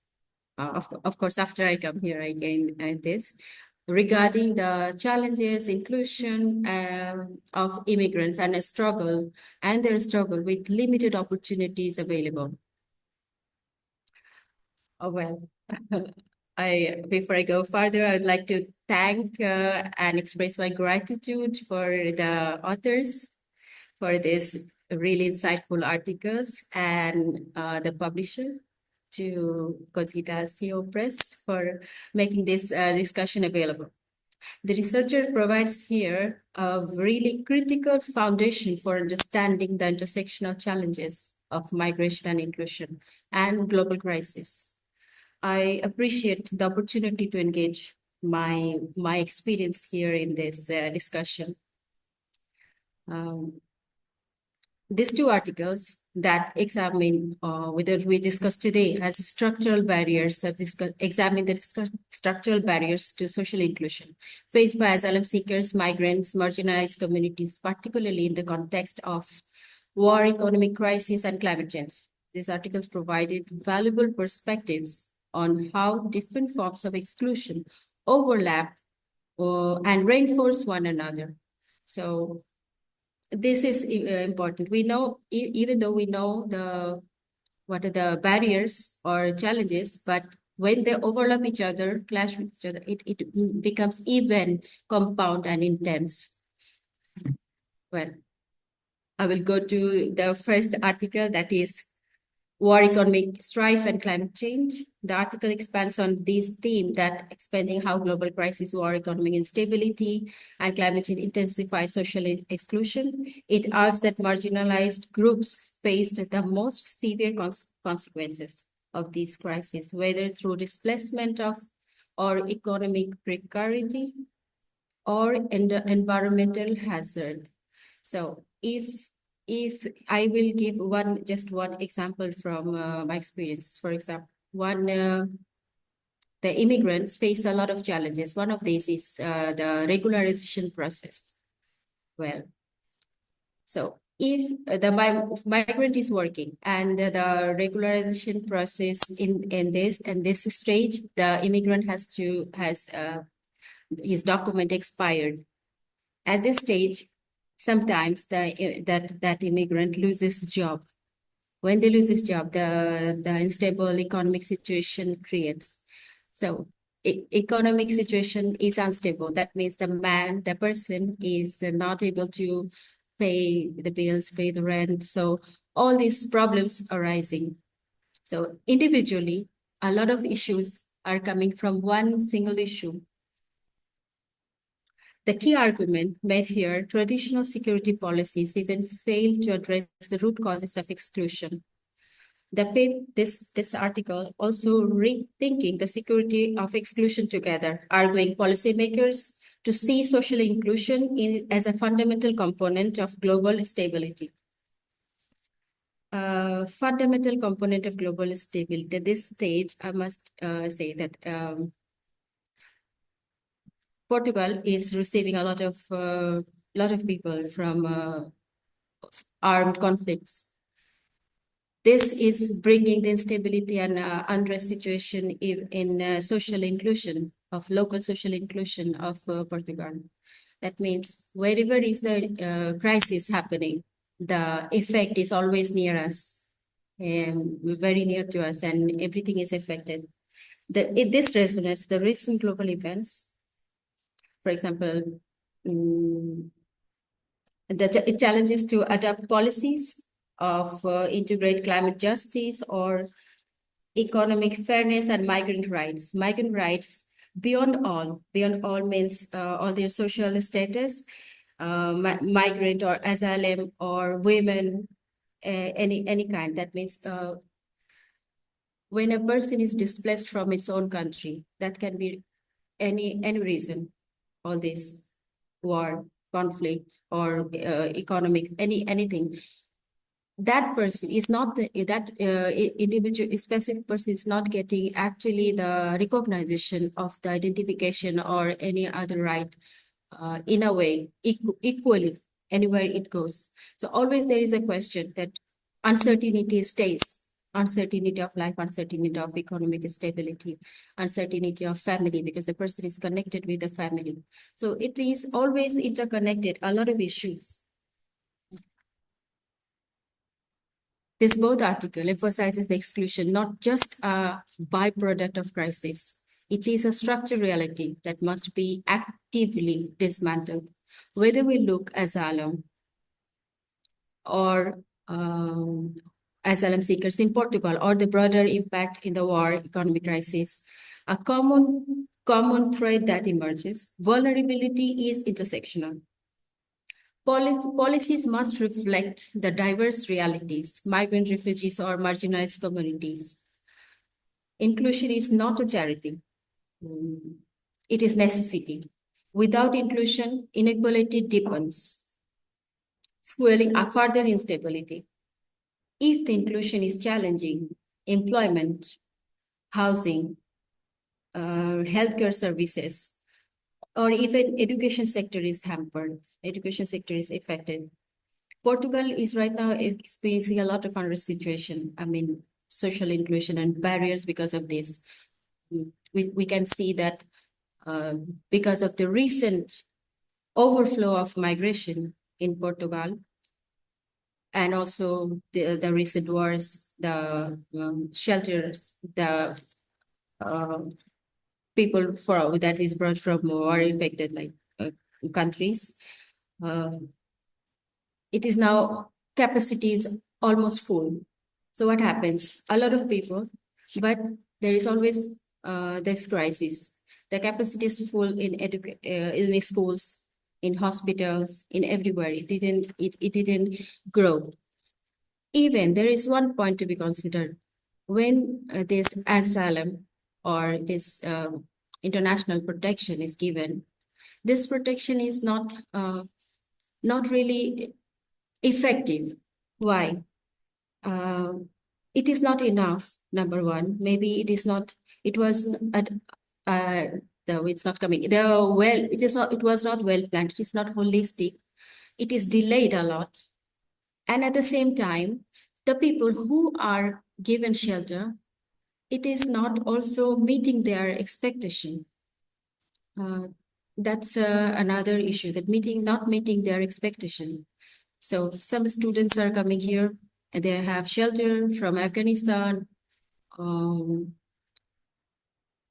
Of course, after I come here, I gain this regarding the challenges, inclusion of immigrants and their struggle with limited opportunities available. Oh, well, before I go further, I would like to thank and express my gratitude for the authors for this really insightful articles and the publisher to Cogitatio Press for making this discussion available. The researcher provides here a really critical foundation for understanding the intersectional challenges of migration and inclusion and global crisis. I appreciate the opportunity to engage my experience here in this discussion. These two articles that examine whether we discuss today as structural barriers that examine the structural barriers to social inclusion faced by asylum seekers, migrants, marginalized communities, particularly in the context of war, economic crisis, and climate change. These articles provided valuable perspectives on how different forms of exclusion overlap and reinforce one another. So this is important. We know, even though we know what are the barriers or challenges, but when they overlap each other, clash with each other, it becomes even compound and intense. Well, I will go to the first article, that is War, Economic Strife and Climate Change. The article expands on this theme, that expanding how global crisis, war, economic instability, and climate change intensify social exclusion. It argues that marginalized groups faced the most severe consequences of these crises, whether through displacement or economic precarity or environmental hazard. So if I will give just one example from my experience. For example, the immigrants face a lot of challenges. One of these is the regularization process. Well, so if the migrant is working and the regularization process in this stage, the immigrant has his document expired. At this stage, sometimes that immigrant loses job. When they lose his job, the unstable economic situation creates. So economic situation is unstable. That means the person is not able to pay the bills, pay the rent. So all these problems arising. So individually, a lot of issues are coming from one single issue. The key argument made here, traditional security policies even fail to address the root causes of exclusion. This article also rethinking the security of exclusion together, arguing policymakers to see social inclusion as a fundamental component of global stability. Fundamental component of global stability. At this stage, I must say that Portugal is receiving a lot of people from armed conflicts. This is bringing the instability and unrest situation in social inclusion, of local social inclusion of Portugal. That means wherever is the crisis happening, the effect is always near us, very near to us, and everything is affected. This resonates the recent global events. For example, the challenges to adopt policies of integrate climate justice or economic fairness and migrant rights. Migrant rights beyond all means all their social status, migrant or asylum or women, any kind. That means when a person is displaced from its own country, that can be any reason, all this war, conflict, or economic, anything. That person is not individual, specific person is not getting actually the recognition of the identification or any other right in a way equally anywhere it goes. So always there is a question that uncertainty stays. Uncertainty of life, uncertainty of economic stability, uncertainty of family, because the person is connected with the family. So it is always interconnected, a lot of issues. This both article emphasizes the exclusion, not just a byproduct of crisis. It is a structural reality that must be actively dismantled. Whether we look asylum or asylum seekers in Portugal or the broader impact in the war, economic crisis, a common thread that emerges, vulnerability is intersectional. Policies must reflect the diverse realities, migrant, refugees, or marginalized communities. Inclusion is not a charity. It is necessity. Without inclusion, inequality deepens, fueling a further instability. If the inclusion is challenging, employment, housing, healthcare services, or even education sector is hampered, education sector is affected. Portugal is right now experiencing a lot of unrest situation. I mean, social inclusion and barriers because of this. We can see that because of the recent overflow of migration in Portugal, and also the recent wars, the shelters, the people that is brought from war infected countries. It is now capacity is almost full. So what happens? A lot of people, but there is always this crisis. The capacity is full in schools, in hospitals, in everywhere. It didn't grow. Even there is one point to be considered. When this asylum or this international protection is given, this protection is not really effective. Why? It is not enough, number one. Maybe it is not, it was at it's not coming. It was not well planned, it is not holistic, it is delayed a lot. And at the same time, the people who are given shelter, it is not also meeting their expectation. That's another issue, that not meeting their expectation. So some students are coming here and they have shelter from Afghanistan,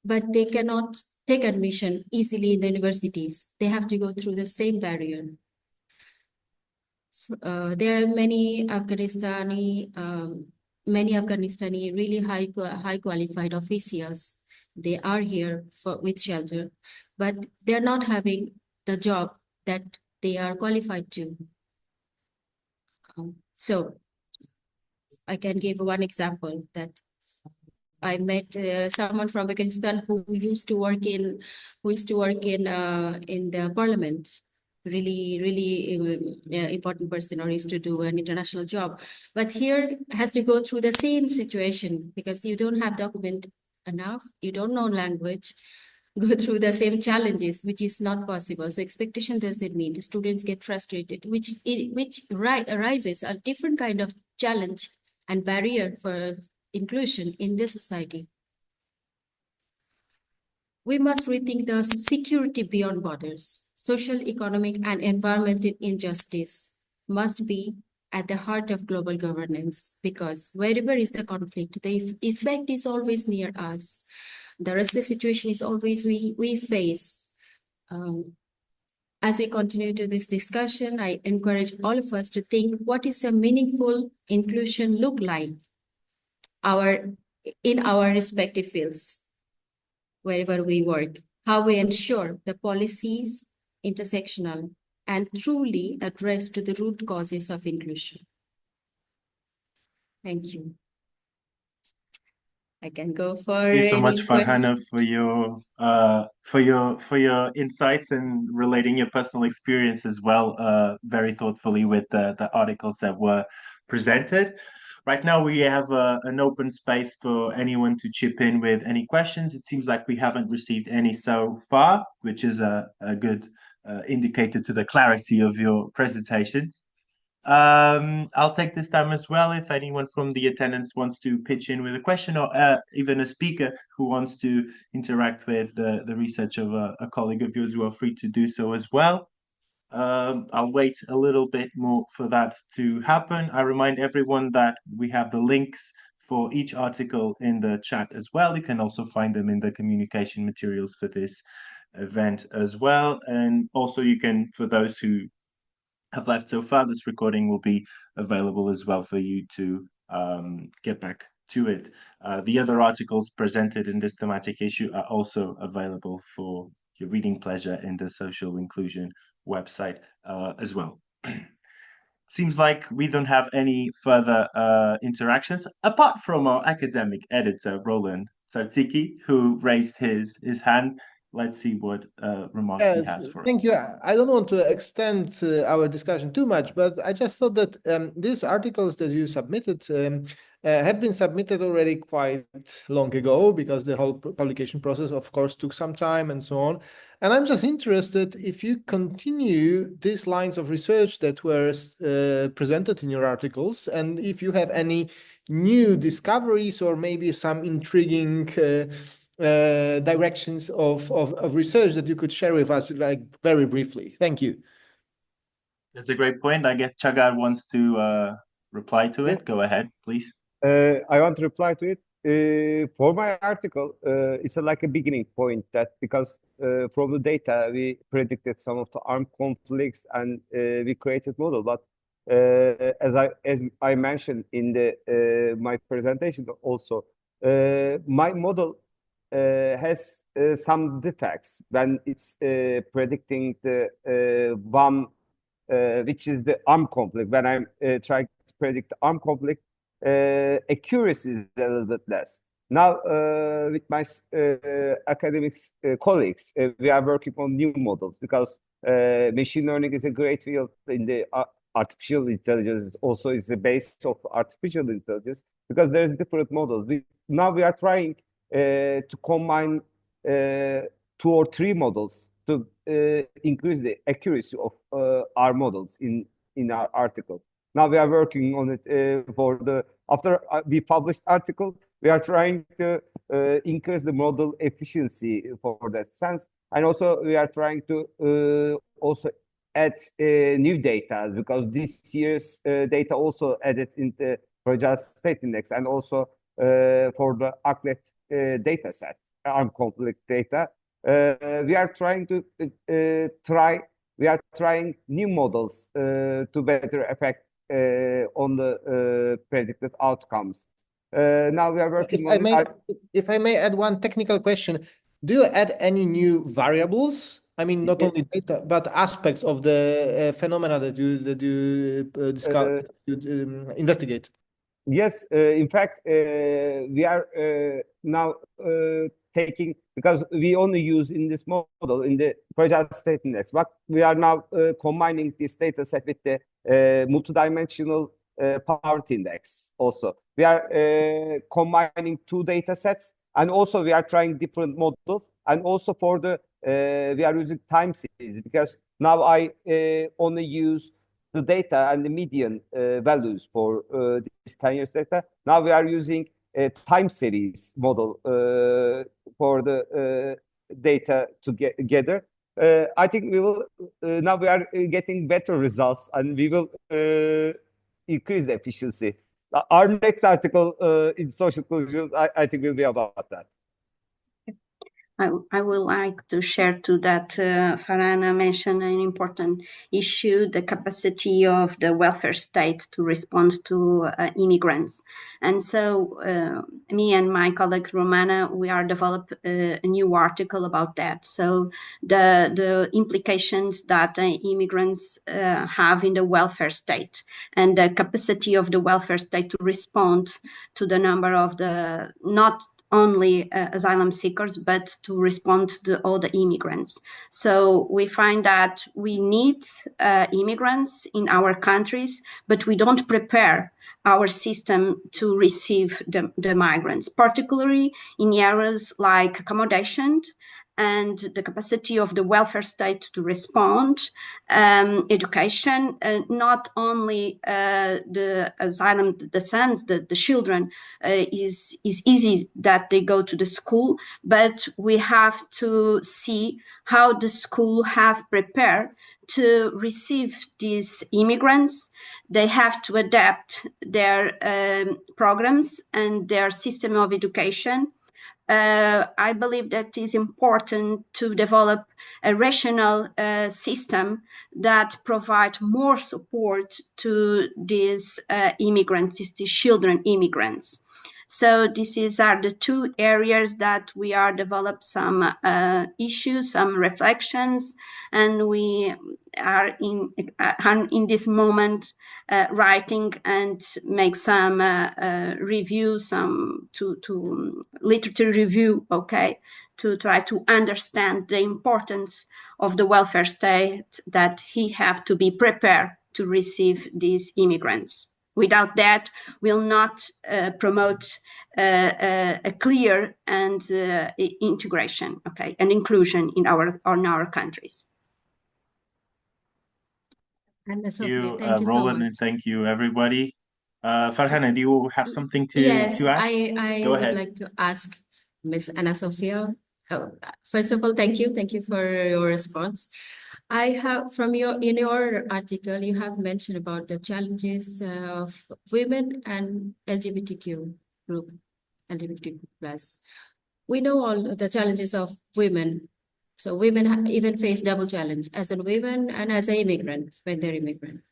but they cannot take admission easily in the universities. They have to go through the same barrier. There are many Afghanistani really high qualified officials. They are here with shelter, but they're not having the job that they are qualified to. So I can give one example that I met someone from Pakistan who used to work in the parliament. Really important person, or used to do an international job, but here has to go through the same situation because you don't have document enough, you don't know language, go through the same challenges, which is not possible. So expectation doesn't mean the students get frustrated, which arises a different kind of challenge and barrier for inclusion in this society. We must rethink the security beyond borders. Social, economic, and environmental injustice must be at the heart of global governance, because wherever is the conflict, the effect is always near us. The restless situation is always we face. As we continue to this discussion, I encourage all of us to think, what is a meaningful inclusion look like in our respective fields, wherever we work, how we ensure the policies intersectional and truly address to the root causes of inclusion. Thank you. I can go for Thank you so much, Farhana, questions. for your insights and relating your personal experience as well, very thoughtfully with the articles that were presented. Right now, we have an open space for anyone to chip in with any questions. It seems like we haven't received any so far, which is a good indicator to the clarity of your presentations. I'll take this time as well if anyone from the attendants wants to pitch in with a question, or even a speaker who wants to interact with the research of a colleague of yours, you are free to do so as well. I'll wait a little bit more for that to happen. I remind everyone that we have the links for each article in the chat as well. You can also find them in the communication materials for this event as well. And also you can, for those who have left so far, this recording will be available as well for you to get back to it. The other articles presented in this thematic issue are also available for your reading pleasure in the Social Inclusion website as well. Seems like we don't have any further interactions apart from our academic editor, Roland Zarzycki, who raised his hand. Let's see what remarks he has for us. Thank you. I don't want to extend our discussion too much, but I just thought that these articles that you submitted have been submitted already quite long ago, because the whole publication process, of course, took some time and so on. And I'm just interested if you continue these lines of research that were presented in your articles, and if you have any new discoveries or maybe some intriguing directions of research that you could share with us, like very briefly. Thank you. That's a great point. I guess Çağlar wants to reply to it. Yes. Go ahead, please. I want to reply to it. For my article, it's like a beginning point that because from the data we predicted some of the armed conflicts and we created model. But as I mentioned in the my presentation also, my model has some defects when it's predicting the one which is the armed conflict. When I'm trying to predict the armed conflict, accuracy is a little bit less. Now, with my academics colleagues, we are working on new models because machine learning is a great field in the artificial intelligence. Also, is the base of artificial intelligence because there's different models. Now we are trying to combine 2 or 3 models to increase the accuracy of our models in our article. Now we are working on it for the after we published article. We are trying to increase the model efficiency for that sense, and also we are trying to also add new data because this year's data also added in the Trajectories index and also for the ACLED data set, armed conflict data. We are trying to we are trying new models to better affect on the predicted outcomes. Now we are working if I may add one technical question, do you add any new variables? I mean, not only data, but aspects of the phenomena that you discuss, investigate. Yes, in fact, we are now taking, because we only use in this model in the Trajectories index, but we are now combining this data set with the multidimensional poverty index also. We are combining 2 data sets, and also we are trying different models, and also for the we are using time series because now I only use the data and the median values for this 10 years data. Now we are using a time series model for the data together. I think we will now we are getting better results, and we will increase the efficiency. Our next article in social inclusion, I think, will be about that. I would like to share too that Farhana mentioned an important issue, the capacity of the welfare state to respond to immigrants. And so me and my colleague Romana, we are developing a new article about that. So the implications that immigrants have in the welfare state and the capacity of the welfare state to respond to the number of the not only asylum seekers, but to respond to all the immigrants. So we find that we need immigrants in our countries, but we don't prepare our system to receive the migrants, particularly in areas like accommodation and the capacity of the welfare state to respond, education, not only the asylum, the sons, the children, is easy that they go to the school, but we have to see how the school have prepared to receive these immigrants. They have to adapt their programs and their system of education. I believe that it is important to develop a rational system that provides more support to these immigrants, these children immigrants. So these are the 2 areas that we are develop some issues, some reflections, and we are in this moment writing and make some review, some to literature review, okay, to try to understand the importance of the welfare state, that he have to be prepared to receive these immigrants. Without that, will not promote a clear and integration, okay, and inclusion in our countries. And Sofia, thank you Roland, so much. and thank you, everybody. Farhana, do you have something to yes, add? I Go would ahead. like to ask Ms. Anna Sofia First of all, thank you. Thank you for your response. I have in your article, you have mentioned about the challenges of women and LGBTQ group, LGBTQ plus. We know all the challenges of women. So women even face double challenge as a woman and as an immigrant when they're immigrant.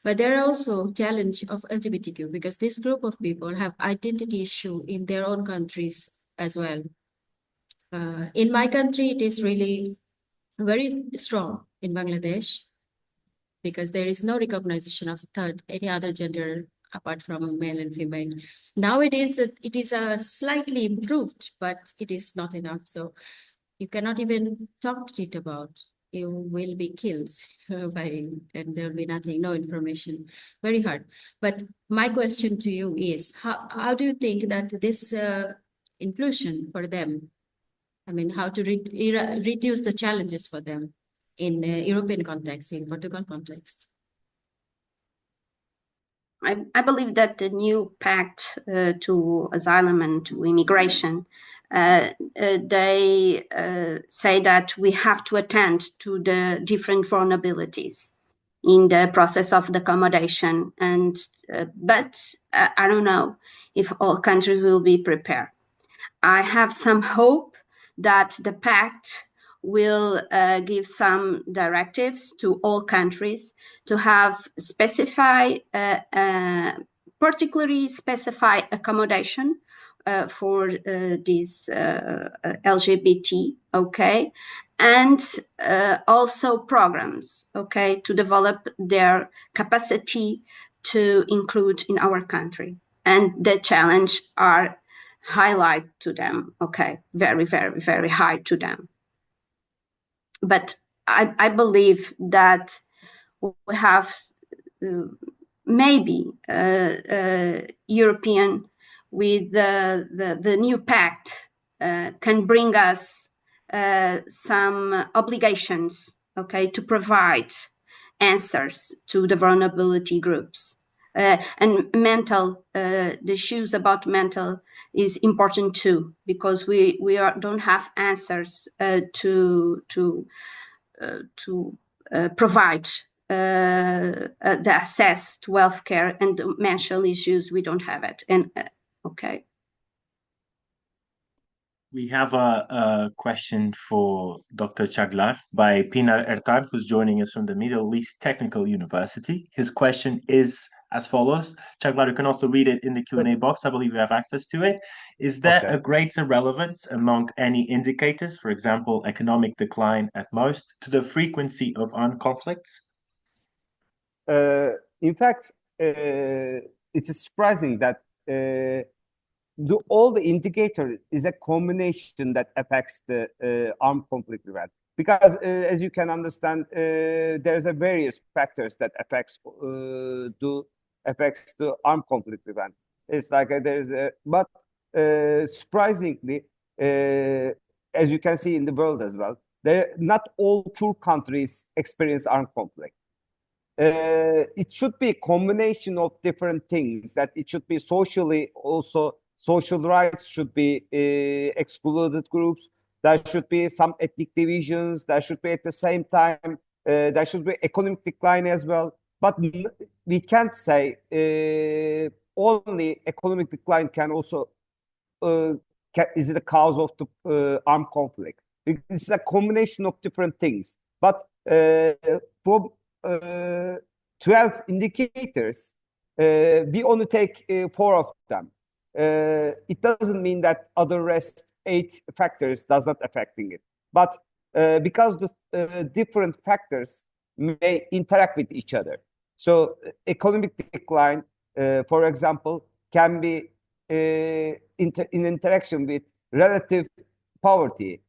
But there are also challenge of LGBTQ because this group of people have identity issue in their own countries as well. In my country, it is really very strong in Bangladesh because there is no recognition of any other gender apart from male and female. Now it is slightly improved, but it is not enough. So you cannot even talk to it about. You will be killed and there will be nothing, no information. Very hard. But my question to you is, how do you think that this inclusion for them, I mean, how to reduce the challenges for them in European context, in Portugal context? I believe that the new pact to asylum and to immigration, they say that we have to attend to the different vulnerabilities in the process of the accommodation. But I don't know if all countries will be prepared. I have some hope that the pact will give some directives to all countries to have particularly specify accommodation for these LGBT, okay, and also programs, okay, to develop their capacity to include in our country. And the challenge are highlight to them, okay, very, very, very high to them. But I believe that we have maybe European with the new pact can bring us some obligations, okay, to provide answers to the vulnerability groups. And the issues about mental is important too, because we don't have answers to provide the access to healthcare and mental issues. We don't have it. And okay. We have a question for Dr. Çağlar by Pinar Ertar, who's joining us from the Middle East Technical University. His question is as follows. Çağlar, you can also read it in the Q&A box. I believe you have access to it. Is there a greater relevance among any indicators, for example, economic decline at most, to the frequency of armed conflicts? In fact, it is surprising that all the indicator is a combination that affects the armed conflict event. Because as you can understand, there's a various factors that affects the armed conflict event. It's like but surprisingly, as you can see in the world as well, not all poor countries experience armed conflict. It should be a combination of different things, that it should be socially also. Social rights should be excluded groups. There should be some ethnic divisions. There should be at the same time, there should be economic decline as well. But we can't say only economic decline can also is the cause of the armed conflict. It's a combination of different things. But from 12 indicators, we only take 4 of them. It doesn't mean that other rest 8 factors does not affecting it, but because the different factors may interact with each other. So economic decline, for example, can be in interaction with relative poverty,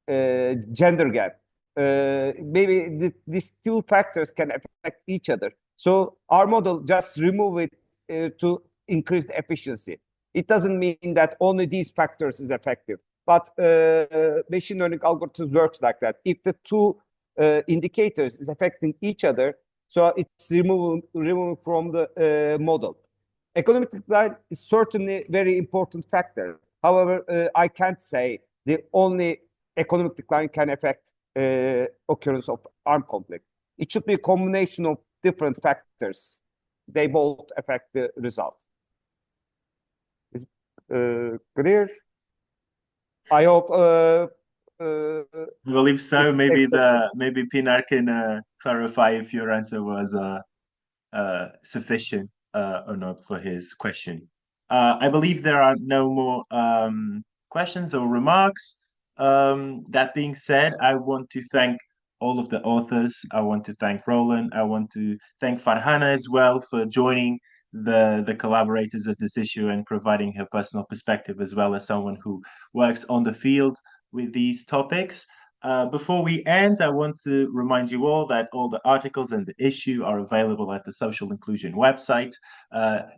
gender gap. Maybe these 2 factors can affect each other. So our model just remove it to increase the efficiency. It doesn't mean that only these factors is effective, but machine learning algorithms works like that. If the 2 indicators is affecting each other, so it's removed from the model. Economic decline is certainly very important factor. However, I can't say the only economic decline can affect occurrence of armed conflict. It should be a combination of different factors. They both affect the result. Is it clear? I hope. I believe so. Maybe Pinar can clarify if your answer was sufficient or not for his question. I believe there are no more questions or remarks. That being said, I want to thank all of the authors. I want to thank Roland. I want to thank Farhana as well for joining the collaborators of this issue and providing her personal perspective, as well as someone who works on the field with these topics. Before we end, I want to remind you all that all the articles and the issue are available at the Social Inclusion website.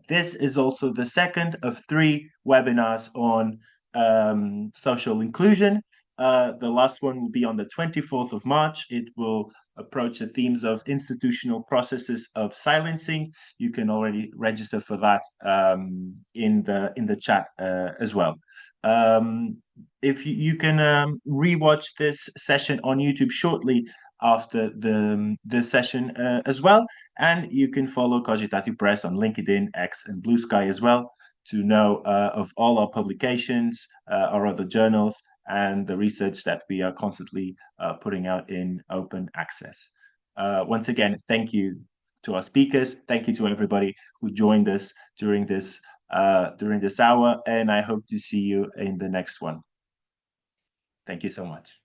This is also the second of 3 webinars on social inclusion. The last one will be on the 24th of March. It will approach the themes of institutional processes of silencing. You can already register for that in the chat as well. If you can rewatch this session on YouTube shortly after the session as well, and you can follow Cogitatio Press on LinkedIn, X, and Blue Sky as well to know of all our publications, our other journals, and the research that we are constantly putting out in open access. Once again, thank you to our speakers. Thank you to everybody who joined us during this hour, and I hope to see you in the next one. Thank you so much.